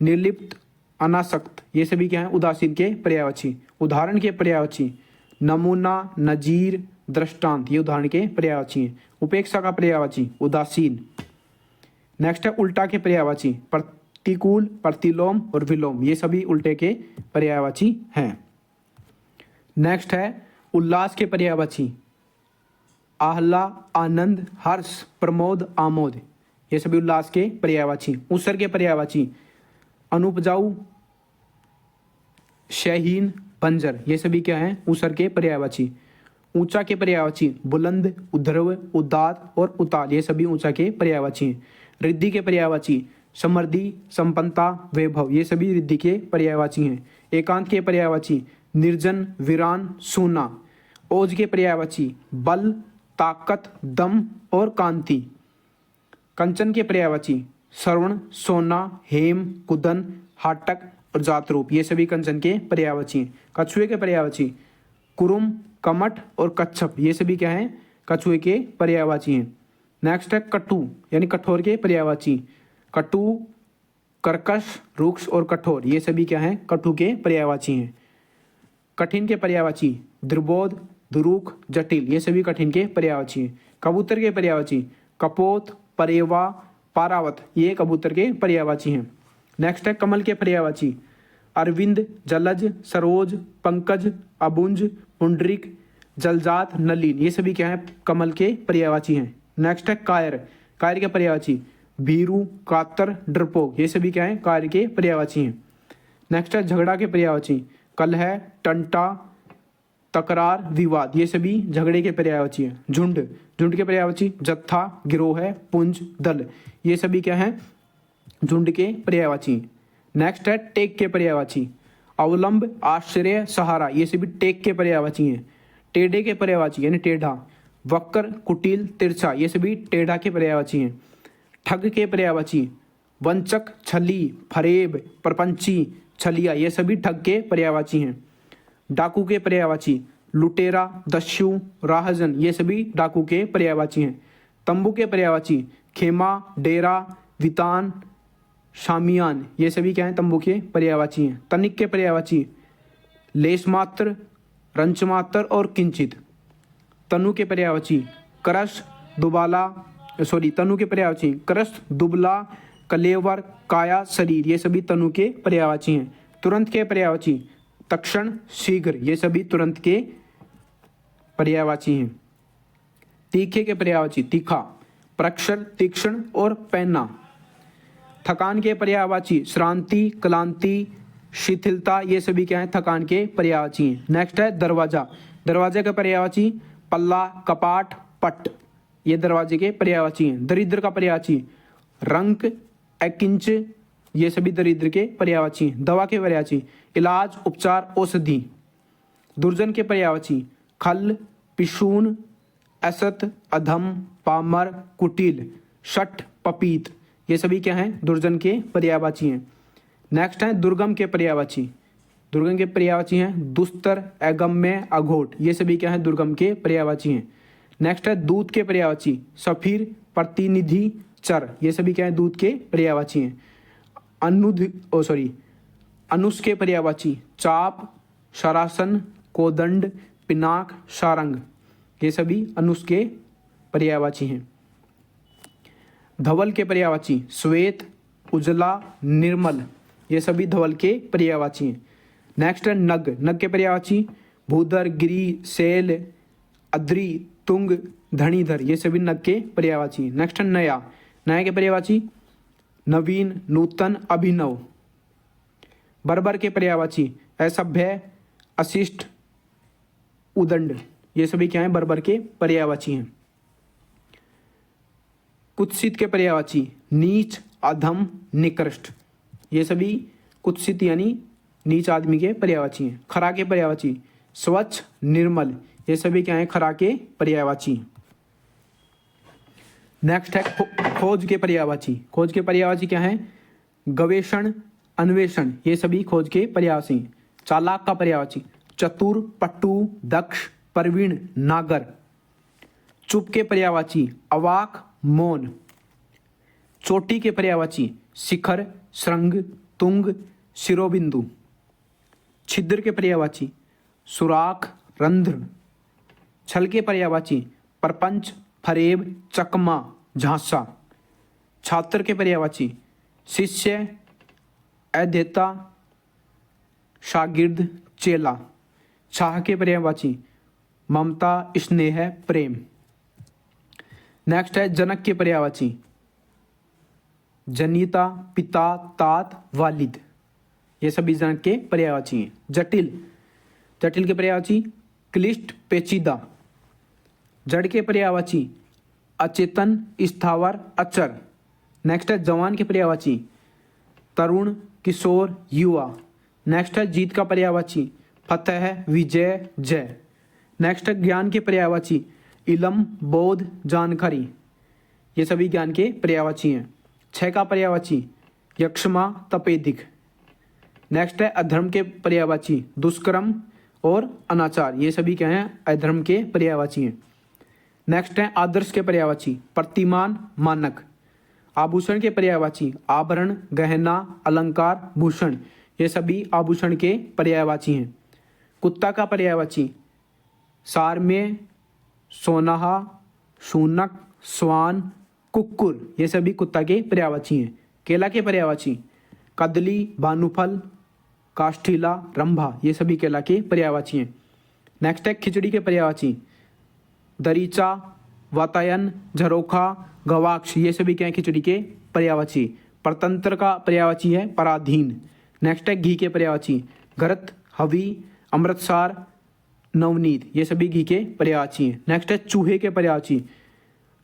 निर्लिप्त, अनासक्त, ये सभी क्या हैं, उदासीन के पर्यायवाची। उदाहरण के पर्यायवाची नमूना, नजीर, दृष्टांत, ये उदाहरण के पर्यायवाची हैं। उपेक्षा का पर्यायवाची उदासीन। नेक्स्ट है उल्टा के पर्यायवाची प्रतिकूल, प्रतिलोम और विलोम, ये सभी उल्टे के पर्यायवाची हैं। नेक्स्ट है उल्लास के पर्यायवाची आहला, आनंद, हर्ष, प्रमोद, आमोद, ये सभी उल्लास के पर्यायवाची। ऊसर के पर्यायवाची अनुपजाऊ, शहीन, बंजर, ये सभी क्या हैं, ऊसर के पर्यायवाची। ऊंचा के पर्यायवाची बुलंद, उध्रव, उदात और उताल, ये सभी ऊंचा के पर्यायवाची हैं। रिद्धि के पर्यायवाची समृद्धि, संपन्नता, वैभव, ये सभी रिद्धि के पर्यायवाची हैं। एकांत के पर्यायवाची निर्जन, वीरान, सूना। ओज के पर्यायवाची बल, ताकत, दम और कांति। कंचन के पर्यायवाची श्रवण, सोना, हेम, कुदन, हाटक और जातरूप, ये सभी कंचन के पर्यायवाची हैं। कछुए के पर्यायवाची कुरुम, कमठ और कच्छप, ये सभी क्या हैं, कछुए के पर्यायवाची हैं। नेक्स्ट है कटु यानी कठोर के पर्यायवाची कटु, कर्कश, रुक्ष और कठोर, ये सभी क्या हैं, कटु के पर्यायवाची हैं। कठिन के पर्यायवाची दुर्बोध, दुरुख, जटिल, ये सभी कठिन के पर्यायवाची हैं। कबूतर के पर्यायवाची कपोत, परेवा, पारावत, ये कबूतर के पर्यायवाची हैं। नेक्स्ट है कमल के पर्यायवाची अरविंद, जलज, सरोज, पंकज, अबुंज, पुंडरिक, जलजात, नलिन, ये सभी क्या हैं, कमल के पर्यायवाची हैं। नेक्स्ट है कायर। कायर के पर्यायवाची भीरू, कातर, डरपोक, ये सभी क्या हैं, कायर के पर्यायवाची हैं। नेक्स्ट है झगड़ा के पर्यायवाची कलह, टंटा, तकरार, विवाद, ये सभी झगड़े के पर्यायवाची हैं। झुंड। झुंड के पर्यायवाची जत्था, गिरोह, पुंज, दल, ये सभी क्या हैं, झुंड के पर्यायवाची। नेक्स्ट है टेक के पर्यायवाची अवलंब, आश्रय, सहारा, ये सभी टेक के पर्यायवाची हैं। टेढ़े के पर्यायवाची यानी टेढ़ा वक्र, कुटिल, तिरछा, ये सभी टेढ़ा के पर्यायवाची हैं। ठग के पर्यायवाची वंचक, छली, फरेब, प्रपंची, छलिया, ये सभी ठग के पर्यायवाची हैं। डाकू के पर्यायवाची लुटेरा, दस्यु, राहजन, ये सभी डाकू के पर्यायवाची हैं। तंबू के पर्यायवाची खेमा, डेरा, वितान, शामियान, ये सभी क्या हैं, तंबू के पर्यायवाची हैं। तनिक के पर्यायवाची लेश मात्र, रंच मात्र और किंचित। तनु के पर्यायवाची करश, दुबाला, तनु के पर्यायवाची करश, दुबला, कलेवर, काया, शरीर, ये सभी तनु के पर्यायवाची हैं। तुरंत के पर्यायवाची तक्षण, शीघ्र, ये सभी तुरंत के पर्यायवाची हैं। तीखे के पर्यायवाची तीखा, प्रक्षर, तीक्ष्ण और पैना। थकान के पर्यायवाची श्रांति, क्लांति, शिथिलता, ये सभी क्या है, थकान के पर्यायवाची हैं। नेक्स्ट है दरवाजा, दरवाजे का पर्यायवाची पल्ला, कपाट, पट, ये दरवाजे के पर्यायवाची हैं। दरिद्र का पर्यायवाची रंक, एकिंच, ये सभी दरिद्र के पर्यायवाची हैं। दवा के पर्यायवाची इलाज, उपचार, औषधि। दुर्जन के पर्यायवाची खल, पिशून, असत, अधम, पामर, कुटिल, शठ, पपीत, ये सभी क्या हैं, दुर्जन के पर्यायवाची हैं। नेक्स्ट है दुर्गम के पर्यायवाची, दुर्गम के पर्यायवाची हैं दुस्तर, अगम्य, अघोट, ये सभी क्या हैं, दुर्गम के पर्यायवाची हैं। नेक्स्ट है दूत के पर्यायवाची सफिर, प्रतिनिधि, चर, ये सभी क्या हैं, दूत के पर्यायवाची हैं। अनुस के पर्यायवाची चाप, शरासन, कोदंड, पिनाक, सारंग, ये सभी अनुस के पर्यायवाची हैं। धवल के पर्यायवाची श्वेत, उजला, निर्मल, ये सभी धवल के पर्यायवाची हैं। नेक्स्ट है नग, नग के पर्यायवाची भूधर, गिरी, शैल, अद्री, तुंग, धनीधर, ये सभी नग के पर्यायवाची हैं। नेक्स्ट है नया, नया के पर्यायवाची नवीन, नूतन, अभिनव। बर्बर के पर्यायवाची असभ्य, अशिष्ट, उदंड, ये सभी क्या हैं, बर्बर के पर्यायवाची हैं। कुत्सित के पर्यायवाची नीच, अधम, निकृष्ट, ये सभी कुत्सित यानी नीच आदमी के पर्यायवाची हैं। खरा के पर्यायवाची स्वच्छ, निर्मल, ये सभी क्या हैं, खरा के पर्यायवाची। नेक्स्ट है खोज के पर्यायवाची, खोज के पर्यायवाची क्या है, गवेषण, अन्वेषण, ये सभी खोज के पर्यायवाची। चालाक का पर्यायवाची चतुर, पट्टू, दक्ष, प्रवीण, नागर। चुप के पर्यायवाची अवाक, मौन। चोटी के पर्यायवाची शिखर, श्रृंग, तुंग, शिरोबिंदु। छिद्र के पर्यायवाची सुराख, रंध्र। छल के पर्यायवाची परपंच, फरेब, चकमा, झांसा। छात्र के पर्यायवाची शिष्य, अध्येता, शागिर्द, चेला। छाह के पर्यायवाची ममता, स्नेह, प्रेम। नेक्स्ट है जनक के पर्यायवाची जनिता, पिता, तात, वालिद, ये सभी जनक के पर्यायवाची हैं। जटिल, जटिल के पर्यायवाची क्लिष्ट, पेचीदा। जड़ के पर्यायवाची अचेतन, स्थावर, अचर। नेक्स्ट है जवान के पर्यायवाची तरुण, किशोर, युवा। नेक्स्ट है जीत का पर्यायवाची फतेह, विजय, जय। नेक्स्ट है ज्ञान के पर्यायवाची इलम, बोध, जानकारी, ये सभी ज्ञान के पर्यायवाची हैं। छह का पर्यायवाची यक्षमा, तपेदिक। नेक्स्ट है अधर्म के पर्यायवाची दुष्कर्म और अनाचार, ये सभी क्या हैं, अधर्म के पर्यायवाची हैं। नेक्स्ट है आदर्श के पर्यायवाची प्रतिमान, मानक। आभूषण के पर्यायवाची आभरण, गहना, अलंकार, भूषण, ये सभी आभूषण के पर्यायवाची हैं। कुत्ता का पर्यायवाची सारमेय, सोनाहा, शूनक, स्वान, कुक्कुर, ये सभी कुत्ता के पर्यायवाची हैं। केला के पर्यायवाची कदली, भानुफल, काष्ठीला, रंभा, ये सभी केला के पर्यायवाची हैं। नेक्स्ट है खिचड़ी के पर्यायवाची दरीचा, वातायन, झरोखा, गवाक्ष, ये सभी क्या है, खिचड़ी के पर्यायवाची। परतंत्र का पर्यायवाची है पराधीन। नेक्स्ट है घी के पर्यायवाची घृत, हवि, अमृतसार, नवनीत, ये सभी घी के पर्यायवाची हैं। नेक्स्ट है चूहे के पर्यायवाची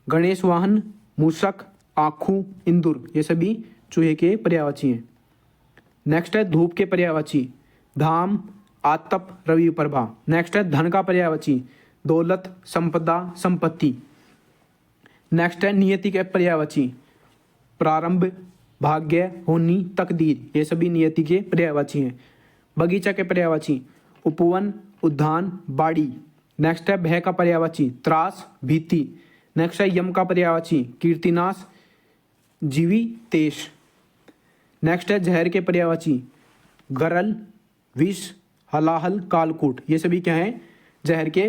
गणेश वाहन, मूषक, आँखू, इंदुर, ये सभी चूहे के पर्यायवाची हैं। नेक्स्ट है धूप के पर्यायवाची धाम, आतप, रवि प्रभा। नेक्स्ट है धन का पर्यायवाची दौलत, संपदा, संपत्ति। नेक्स्ट है नियति के पर्यायवाची प्रारंभ, भाग्य, होनी, तकदीर, ये सभी नियति के पर्यायवाची हैं। बगीचा के पर्यायवाची उपवन, उद्यान, बाड़ी। नेक्स्ट है भय का पर्यायवाची त्रास, भीति। नेक्स्ट है यम का पर्यायवाची कीर्तिनाश, जीवी, तेज। नेक्स्ट है जहर के पर्यायवाची गरल, विष, हलाहल, कालकूट, ये सभी क्या हैं, जहर के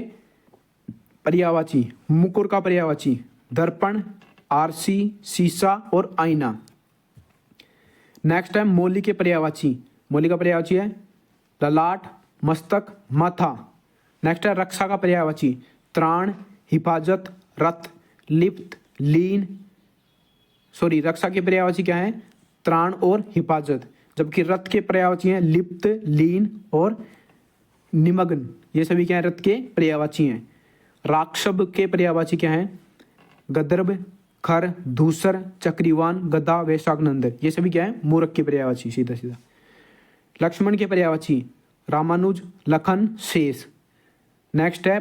पर्यायवाची। मुकुर का पर्यायवाची दर्पण, आरसी, शीशा और आईना। नेक्स्ट है मौली के पर्यायवाची, मौली का पर्यायवाची है ललाट, मस्तक, माथा। नेक्स्ट है रक्षा का पर्यायवाची त्राण, हिफाजत, रथ, लिप्त, लीन। रक्षा के पर्यायवाची क्या है त्राण और हिफाजत। जबकि रत के पर्यायवाची हैं लिप्त, लीन और निमग्न, ये सभी क्या है रत के पर्यायवाची हैं। राक्षस के पर्यायवाची क्या हैं? गदर्भ, खर, धूसर, चक्रीवान, गदा, वैशाखनंदन, ये सभी क्या है मूर्ख के पर्यायवाची सीधा सीधा। लक्ष्मण के पर्यायवाची रामानुज, लखन, शेष। नेक्स्ट है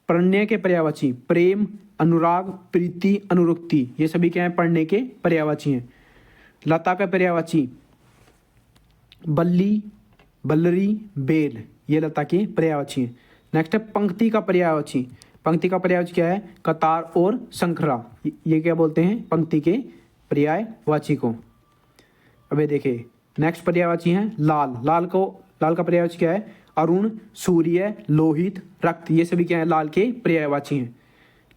प्रणय के पर्यायवाची प्रेम, अनुराग, प्रीति, अनुरक्ति, ये सभी क्या है पढ़ने के पर्यायवाची हैं। लता का पर्यायवाची बल्ली, बल्लरी, बेल, ये लता के पर्यायवाची हैं। नेक्स्ट है पंक्ति का पर्यायवाची। पंक्ति का पर्यायवाची क्या है? कतार और संखरा, ये क्या बोलते हैं पंक्ति के पर्यायवाची को। अबे देखिए नेक्स्ट पर्यायवाची है लाल। लाल का पर्यायवाची क्या है? अरुण, सूर्य, लोहित, रक्त, ये सभी क्या है लाल के पर्यायवाची हैं।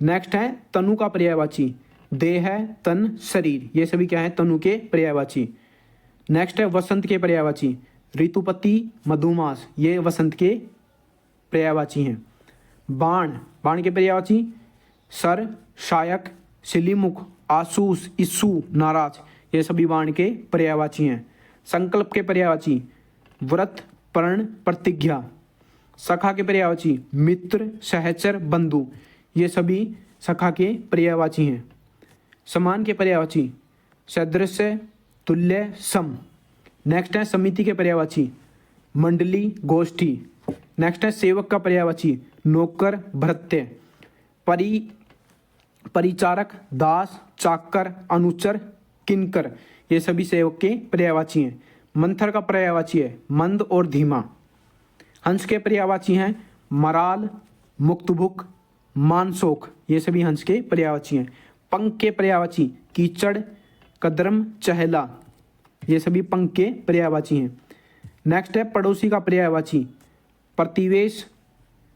नेक्स्ट है तनु का पर्यायवाची देह, तन, शरीर, ये सभी क्या है तनु के पर्यायवाची। नेक्स्ट है वसंत के पर्यायवाची ऋतुपति, मधुमास, ये वसंत के पर्यायवाची हैं। बाण के पर्यायवाची सर, शायक, शिलीमुख, आसूस, इस्सू, नाराज, ये सभी बाण के पर्यायवाची हैं। संकल्प के पर्यायवाची व्रत, प्रण, प्रतिज्ञा। सखा के पर्यायवाची मित्र, सहचर, बंधु, ये सभी सखा के पर्यायवाची हैं। समान के पर्यायवाची सदृश्य, तुल्य, सम। नेक्स्ट है समिति के पर्यायवाची मंडली, गोष्ठी। नेक्स्ट है सेवक का पर्यायवाची नौकर, भृत्य। परिचारक, दास, चाकर, अनुचर, किंकर, ये सभी सेवक के पर्यायवाची हैं। मंथर का पर्यायवाची है मंद और धीमा। हंस के पर्यायवाची हैं मराल, मुक्तभुक, मानसोख, ये सभी हंस के पर्यायवाची हैं। पंख के पर्यायवाची कीचड़, कदरम, चहला, ये सभी पंख के पर्यायवाची हैं। नेक्स्ट है पड़ोसी का पर्यायवाची प्रतिवेश,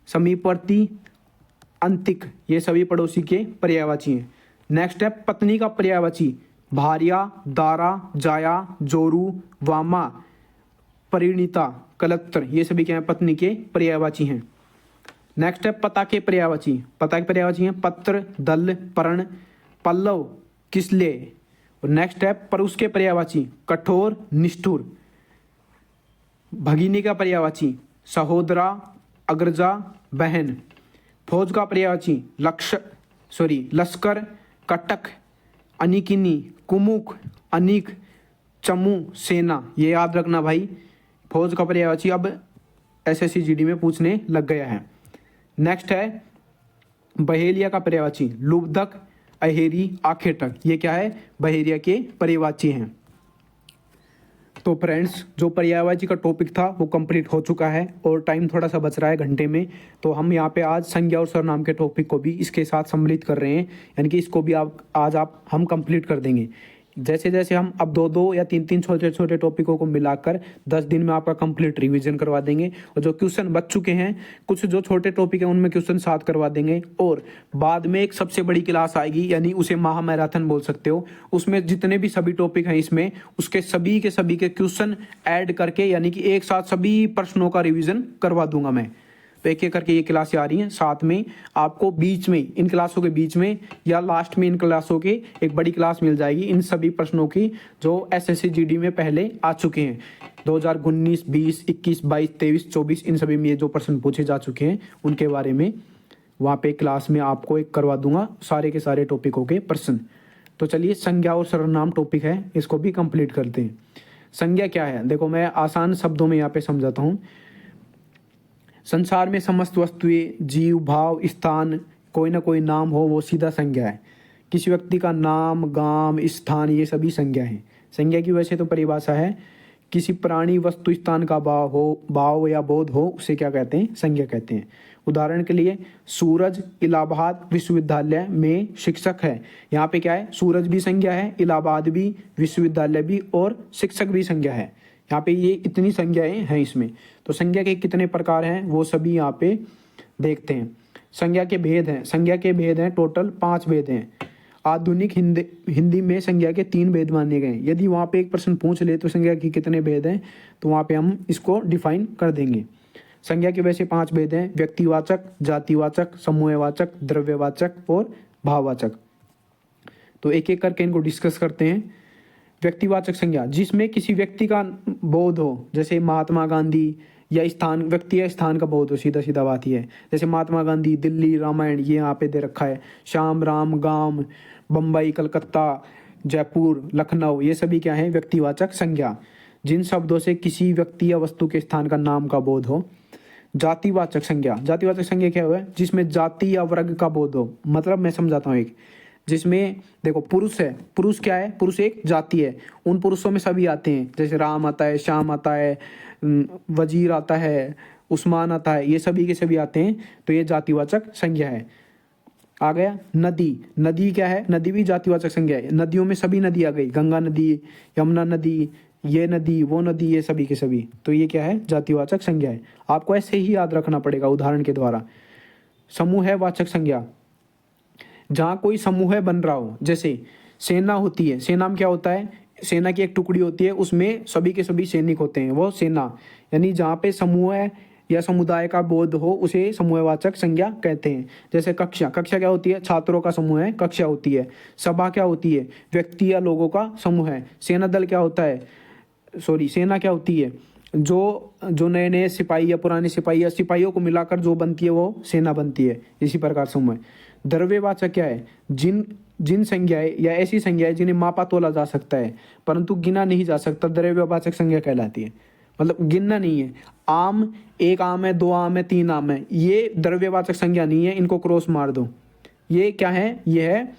समीपवर्ती, अंतिक, ये सभी पड़ोसी के पर्यायवाची हैं। नेक्स्ट है पत्नी का पर्यायवाची भार्या, दारा, जाया, जोरू, वामा, परिणीता, कलत्र, ये सभी क्या है पत्नी के पर्यायवाची हैं। नेक्स्ट है पता के पर्यायवाची हैं पत्र, दल, पर्ण, पल्लव, किसले। और नेक्स्ट है परुष के पर्यायवाची कठोर, निष्ठुर। भगिनी का पर्यायवाची सहोदरा, अग्रजा, बहन। फौज का पर्यायवाची लश्कर, कटक, अनिकिनी, कुमुक, अनिक, चमू, सेना, ये याद रखना भाई। फौज का पर्यायवाची अब एसएससी जीडी में पूछने लग गया है। नेक्स्ट है बहेलिया का पर्यायवाची लुब्धक, अहेरी, आखेटक, ये क्या है बहेलिया के पर्यायवाची हैं। तो फ्रेंड्स जो पर्यायवाची का टॉपिक था वो कंप्लीट हो चुका है और टाइम थोड़ा सा बच रहा है घंटे में, तो हम यहाँ पे आज संज्ञा और सर्वनाम के टॉपिक को भी इसके साथ सम्मिलित कर रहे हैं, यानी कि इसको भी हम कंप्लीट कर देंगे। जैसे जैसे हम अब 2-2 या 3-3 छोटे छोटे टॉपिकों को मिलाकर 10 दिन में आपका कंप्लीट रिवीजन करवा देंगे। और जो क्वेश्चन बच चुके हैं कुछ जो छोटे टॉपिक हैं उनमें क्वेश्चन साथ करवा देंगे। और बाद में एक सबसे बड़ी क्लास आएगी, यानी उसे महा मैराथन बोल सकते हो, उसमें जितने भी सभी टॉपिक हैं इसमें उसके सभी के क्वेश्चन ऐड करके, यानी कि एक साथ सभी प्रश्नों का रिविजन करवा दूंगा मैं। तो एक एक करके ये क्लासें आ रही हैं। साथ में आपको बीच में इन क्लासों के बीच में या लास्ट में इन क्लासों के एक बड़ी क्लास मिल जाएगी इन सभी प्रश्नों की जो एसएससी जीडी में पहले आ चुके हैं। 2019, 20, 21, 22, 23, 24 इन सभी में ये जो प्रश्न पूछे जा चुके हैं उनके बारे में वहाँ पे क्लास में आपको एक करवा दूंगा सारे के सारे टॉपिकों के प्रश्न। तो चलिए संज्ञा और सर्वनाम टॉपिक है, इसको भी कंप्लीट करते हैं। संज्ञा क्या है? देखो मैं आसान शब्दों में यहाँ पे समझाता हूँ। संसार में समस्त वस्तुएं, जीव, भाव, स्थान, कोई ना कोई नाम हो वो सीधा संज्ञा है। किसी व्यक्ति का नाम, गांव, स्थान ये सभी संज्ञा हैं। संज्ञा की वैसे तो परिभाषा है किसी प्राणी, वस्तु, स्थान का भाव या बोध हो उसे क्या कहते हैं? संज्ञा कहते हैं। उदाहरण के लिए सूरज इलाहाबाद विश्वविद्यालय में शिक्षक है, यहाँ पे क्या है? सूरज भी संज्ञा है, इलाहाबाद भी, विश्वविद्यालय भी और शिक्षक भी संज्ञा है। यहाँ पे ये इतनी संज्ञाएं हैं इसमें। तो संज्ञा के कितने प्रकार हैं वो सभी यहाँ पे देखते हैं। संज्ञा के भेद हैं टोटल 5 भेद हैं। आधुनिक हिंदी में संज्ञा के 3 भेद माने गए हैं। यदि वहाँ पे एक प्रश्न पूछ ले तो संज्ञा के कितने भेद हैं तो वहाँ पे हम इसको डिफाइन कर देंगे। संज्ञा के वैसे 5 भेद हैं: व्यक्तिवाचक, जातिवाचक, समूहवाचक, द्रव्यवाचक और भाववाचक। तो एक एक करके इनको डिस्कस करते हैं। व्यक्तिवाचक संज्ञा जिसमें किसी व्यक्ति का बोध हो, जैसे महात्मा गांधी, या स्थान, व्यक्ति या स्थान का बोध हो, सीधा सीधा बात ये है। जैसे महात्मा गांधी, दिल्ली, रामायण, ये यहाँ पे दे रखा है। श्याम, राम, गांव, बम्बई, कलकत्ता, जयपुर, लखनऊ, ये सभी क्या है? व्यक्तिवाचक संज्ञा, जिन शब्दों से किसी व्यक्ति या वस्तु के स्थान का नाम का बोध हो। जातिवाचक संज्ञा, जातिवाचक संज्ञा क्या हुआ है? जिसमें जाति या वर्ग का बोध हो। मतलब मैं समझाता हूँ एक, जिसमें देखो पुरुष है, पुरुष क्या है? पुरुष एक जाति है, उन पुरुषों में सभी आते हैं, जैसे राम आता है, श्याम आता है, वजीर आता है, उस्मान आता है, ये सभी के सभी आते हैं, तो ये जातिवाचक संज्ञा है। आ गया नदी, नदी क्या है? नदी भी जातिवाचक संज्ञा है। नदियों में सभी नदी आ गई, गंगा नदी, यमुना नदी, ये नदी, वो नदी, ये सभी के सभी, तो ये क्या है? जातिवाचक संज्ञा है। आपको ऐसे ही याद रखना पड़ेगा उदाहरण के द्वारा। समूहवाचक संज्ञा, जहाँ कोई समूह बन रहा हो, जैसे सेना होती है, सेना में क्या होता है? सेना की एक टुकड़ी होती है, उसमें सभी के सभी सैनिक होते हैं, वो सेना। यानी जहाँ पे समूह या समुदाय का बोध हो उसे समूहवाचक संज्ञा कहते हैं। जैसे कक्षा, कक्षा क्या होती है? छात्रों का समूह है, कक्षा होती है। सभा क्या होती है? व्यक्ति या लोगों का समूह है। सेना दल क्या होता है? सेना क्या होती है? जो नए नए सिपाही या पुराने सिपाही या सिपाहियों को मिलाकर जो बनती है वो सेना बनती है। इसी प्रकार समूह। द्रव्यवाचक क्या है? जिन संज्ञाएं या ऐसी संज्ञाएं जिन्हें मापा तोला जा सकता है परंतु गिना नहीं जा सकता, द्रव्यवाचक संज्ञा कहलाती है। मतलब गिनना नहीं है। आम, एक आम है, दो आम है, तीन आम है, ये द्रव्यवाचक संज्ञा नहीं है, इनको क्रॉस मार दो। ये क्या है? ये है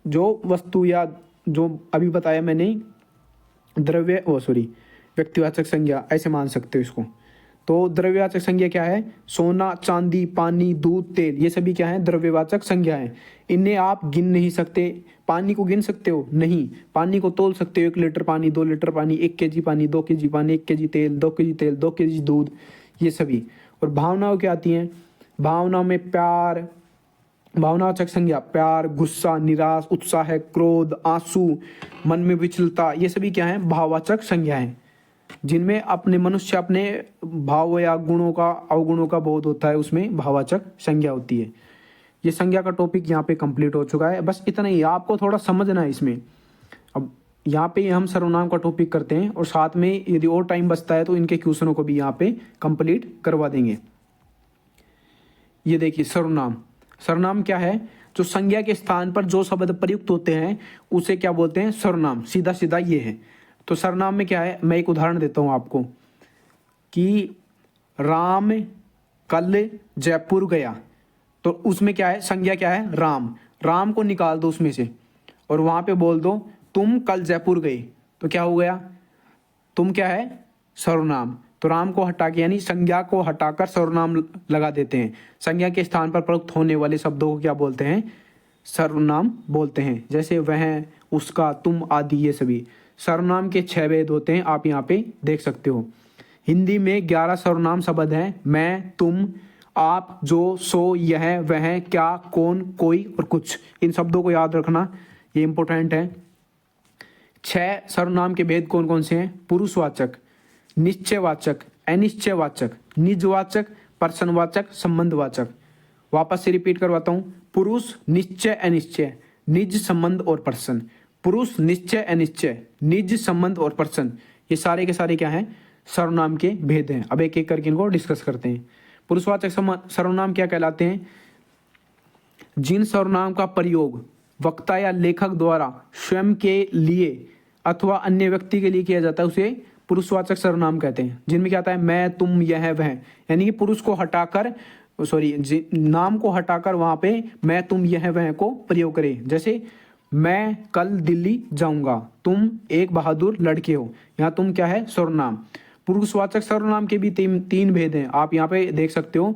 जो वस्तु या जो अभी बताया मैंने व्यक्तिवाचक संज्ञा, ऐसे मान सकते हो इसको। तो द्रव्यवाचक संज्ञा क्या है? सोना, चांदी, पानी, दूध, तेल, ये सभी क्या है? द्रव्यवाचक संज्ञा है। इन्हें आप गिन नहीं सकते। पानी को गिन सकते हो? नहीं। पानी को तोल सकते हो? 1 लीटर पानी, 2 लीटर पानी, 1 केजी पानी, 2 केजी पानी, 1 केजी तेल, 2 केजी तेल, 2 केजी दूध, ये सभी। और भावनाओं क्या आती हैं? भावनाओं में प्यार, भावनावाचक संज्ञा, प्यार, गुस्सा, निराश, उत्साह, क्रोध, आंसू, मन में विचलता, ये सभी क्या है? भाववाचक संज्ञा है, जिनमें अपने मनुष्य अपने भाव या गुणों का, अवगुणों का बोध होता है, उसमें भाववाचक संज्ञा होती है। ये संज्ञा का टॉपिक यहाँ पे कंप्लीट हो चुका है। बस इतना ही, आपको थोड़ा समझना है इसमें। अब यहाँ पे हम सर्वनाम का टॉपिक करते हैं और साथ में यदि और टाइम बचता है तो इनके क्वेश्चनों को भी यहाँ पे कंप्लीट करवा देंगे। ये देखिए सर्वनाम, सर्वनाम क्या है? जो संज्ञा के स्थान पर जो शब्द प्रयुक्त होते हैं उसे क्या बोलते हैं? सर्वनाम। सीधा सीधा ये है। तो सर्वनाम में क्या है? मैं एक उदाहरण देता हूं आपको कि राम कल जयपुर गया, तो उसमें क्या है? संज्ञा क्या है? राम। राम को निकाल दो उसमें से और वहां पे बोल दो तुम कल जयपुर गए, तो क्या हो गया? तुम क्या है? सर्वनाम। तो राम को हटा के, यानी संज्ञा को हटाकर सर्वनाम लगा देते हैं। संज्ञा के स्थान पर प्रयुक्त होने वाले शब्दों को क्या बोलते हैं? सर्वनाम बोलते हैं। जैसे वह, उसका, तुम आदि, ये सभी। सर्वनाम के 6 भेद होते हैं, आप यहाँ पे देख सकते हो। हिंदी में 11 सर्वनाम शब्द हैं। मैं, तुम, आप, जो, सो, यह, वह, क्या, कौन, कोई और कुछ। इन शब्दों को याद रखना, ये इंपॉर्टेंट है। 6 सर्वनाम के भेद कौन कौन से हैं? पुरुषवाचक, निश्चयवाचक, अनिश्चयवाचक, निजवाचक, पर्सनवाचक, संबंधवाचक। वापस से रिपीट करवाता हूं। पुरुष, निश्चय, अनिश्चय, निज, संबंध और पर्सन। पुरुष, निश्चय, अनिश्चय, निज, संबंध और पर्सन, ये सारे के सारे क्या हैं? सर्वनाम के भेद हैं। अब एक एक करके इनको डिस्कस करते हैं। पुरुषवाचक सर्वनाम क्या कहलाते हैं? जिन सर्वनाम का प्रयोग वक्ता या लेखक द्वारा स्वयं के लिए अथवा अन्य व्यक्ति के लिए किया जाता है उसे पुरुषवाचक सर्वनाम कहते हैं। जिनमें क्या आता है? मैं, तुम, यह, वह, यानी कि पुरुष को हटाकर, नाम को हटाकर वहां पे मैं, तुम, यह, वह को प्रयोग करें। जैसे मैं कल दिल्ली जाऊंगा, तुम एक बहादुर लड़के हो, यहाँ तुम क्या है? सर्वनाम। पुरुषवाचक सर्वनाम के भी 3 भेद हैं, आप यहाँ पे देख सकते हो।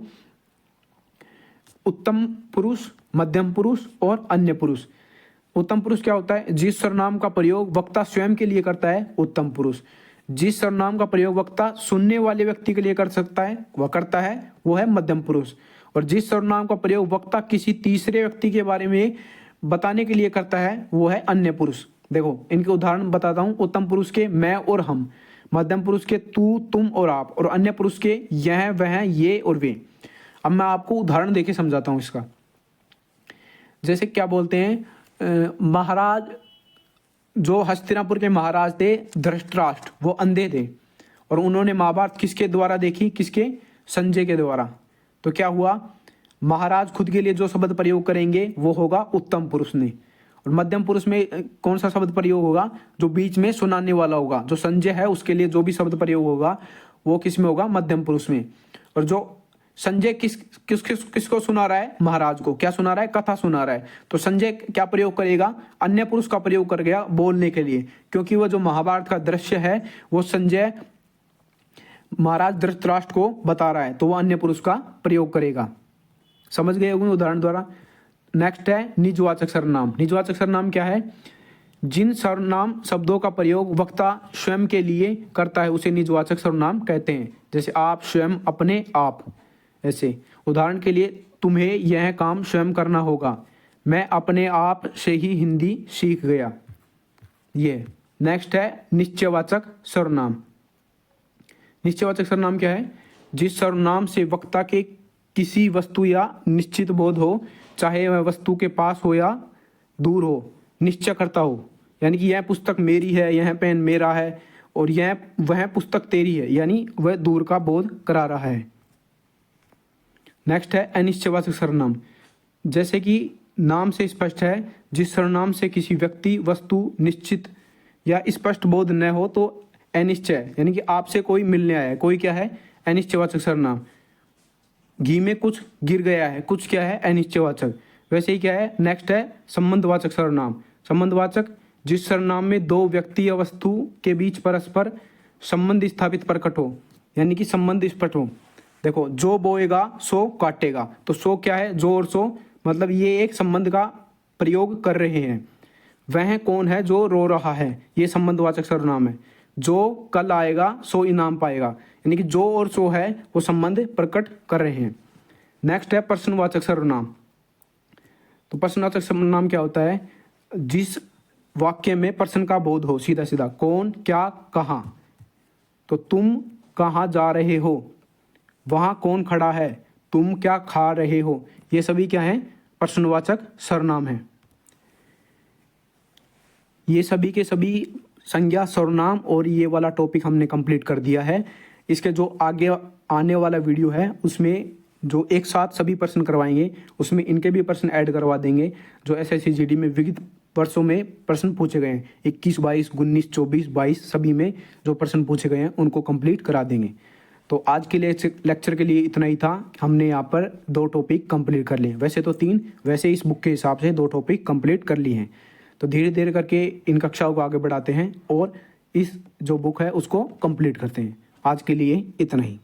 उत्तम पुरुष, मध्यम पुरुष और अन्य पुरुष। उत्तम पुरुष क्या होता है? जिस सर्वनाम का प्रयोग वक्ता स्वयं के लिए करता है, उत्तम पुरुष। जिस सर्वनाम का प्रयोग वक्ता सुनने वाले व्यक्ति के लिए कर सकता है, वह करता है, वो है मध्यम पुरुष। और जिस सर्वनाम का प्रयोग वक्ता किसी तीसरे व्यक्ति के बारे में बताने के लिए करता है, वो है अन्य पुरुष। देखो इनके उदाहरण बताता हूं। उत्तम पुरुष के मैं और हम, मध्यम पुरुष के तू, तुम और आप, और अन्य पुरुष के यह, वह, ये और वे। अब मैं आपको उदाहरण देके समझाता हूं इसका। जैसे क्या बोलते हैं? महाराज जो हस्तिनापुर के महाराज थे धृतराष्ट्र, वो अंधे थे और उन्होंने महाभारत किसके द्वारा देखी, किसके, संजय के द्वारा। तो क्या हुआ, महाराज खुद के लिए जो शब्द प्रयोग करेंगे वो होगा उत्तम पुरुष ने, और मध्यम पुरुष में कौन सा शब्द प्रयोग होगा, जो बीच में सुनाने वाला होगा, जो संजय है उसके लिए जो भी शब्द प्रयोग होगा वो किस में होगा, मध्यम पुरुष में। और जो संजय किसको सुना रहा है, महाराज को क्या सुना रहा है, कथा सुना रहा है, तो संजय क्या प्रयोग करेगा, अन्य पुरुष का प्रयोग कर गया बोलने के लिए, क्योंकि वो जो महाभारत का दृश्य है वो संजय महाराज धृतराष्ट्र को बता रहा है, तो वो अन्य पुरुष का प्रयोग करेगा। समझ गए होंगे उदाहरण द्वारा। नेक्स्ट है निजवाचक सर्वनाम। निजवाचक सर्वनाम क्या है, जिन सर्वनाम शब्दों का प्रयोग वक्ता स्वयं के लिए करता है उसे निजवाचक सर्वनाम कहते हैं। जैसे आप, स्वयं, अपने, आप, ऐसे। उदाहरण के लिए, तुम्हें यह काम स्वयं करना होगा, मैं अपने आप से ही हिंदी सीख गया, ये। नेक्स्ट है निश्चयवाचक सर्वनाम। निश्चयवाचक सर्वनाम क्या है, जिस सर्वनाम से वक्ता के किसी वस्तु या निश्चित बोध हो, चाहे वह वस्तु के पास हो या दूर हो, निश्चय करता हो। यानी कि यह पुस्तक मेरी है, यह पेन मेरा है, और यह वह पुस्तक तेरी है, यानी वह दूर का बोध करा रहा है। नेक्स्ट है अनिश्चयवाचक सर्वनाम। जैसे कि नाम से स्पष्ट है, जिस सर्वनाम से किसी व्यक्ति, वस्तु निश्चित या स्पष्ट बोध न हो तो अनिश्चय, यानी कि आपसे कोई मिलने आया है, कोई क्या है, अनिश्चयवाचक सर्वनाम। घी में कुछ गिर गया है, कुछ क्या है, अनिश्चयवाचक। वैसे ही क्या है, नेक्स्ट है संबंधवाचक सर्वनाम। संबंधवाचक, जिस सर्वनाम में दो व्यक्ति या वस्तु के बीच परस्पर संबंध स्थापित प्रकट हो, यानी कि संबंध स्पष्ट हो। देखो, जो बोएगा सो काटेगा, तो सो क्या है, जो और सो, मतलब ये एक संबंध का प्रयोग कर रहे हैं। वह कौन है जो रो रहा है, ये संबंधवाचक सर्वनाम है। जो कल आएगा सो इनाम पाएगा, यानी कि जो और सो है वो संबंध प्रकट कर रहे हैं। नेक्स्ट है प्रश्नवाचक सर्वनाम। तो प्रश्नवाचक सर्वनाम क्या होता है, जिस वाक्य में प्रश्न का बोध हो, सीधा सीधा, कौन, क्या, कहाँ। तो तुम कहाँ जा रहे हो, वहाँ कौन खड़ा है, तुम क्या खा रहे हो, ये सभी क्या है, प्रश्नवाचक सर्वनाम है। ये सभी के सभी संज्ञा, सर्वनाम और ये वाला टॉपिक हमने कंप्लीट कर दिया है। इसके जो आगे आने वाला वीडियो है उसमें जो एक साथ सभी प्रश्न करवाएंगे, उसमें इनके भी प्रश्न ऐड करवा देंगे, जो एसएससी जीडी में विविध वर्षों में प्रश्न पूछे गए हैं, 21, 22, 19, 24, 22 सभी में जो प्रश्न पूछे गए हैं उनको कंप्लीट करा देंगे। तो आज के लिए लेक्चर के लिए इतना ही था। हमने यहाँ पर 2 टॉपिक कंप्लीट कर लिए, वैसे तो 3, वैसे इस बुक के हिसाब से 2 टॉपिक कंप्लीट कर लिए हैं। तो धीरे धीरे करके इन कक्षाओं को आगे बढ़ाते हैं और इस जो बुक है उसको कंप्लीट करते हैं। आज के लिए इतना ही।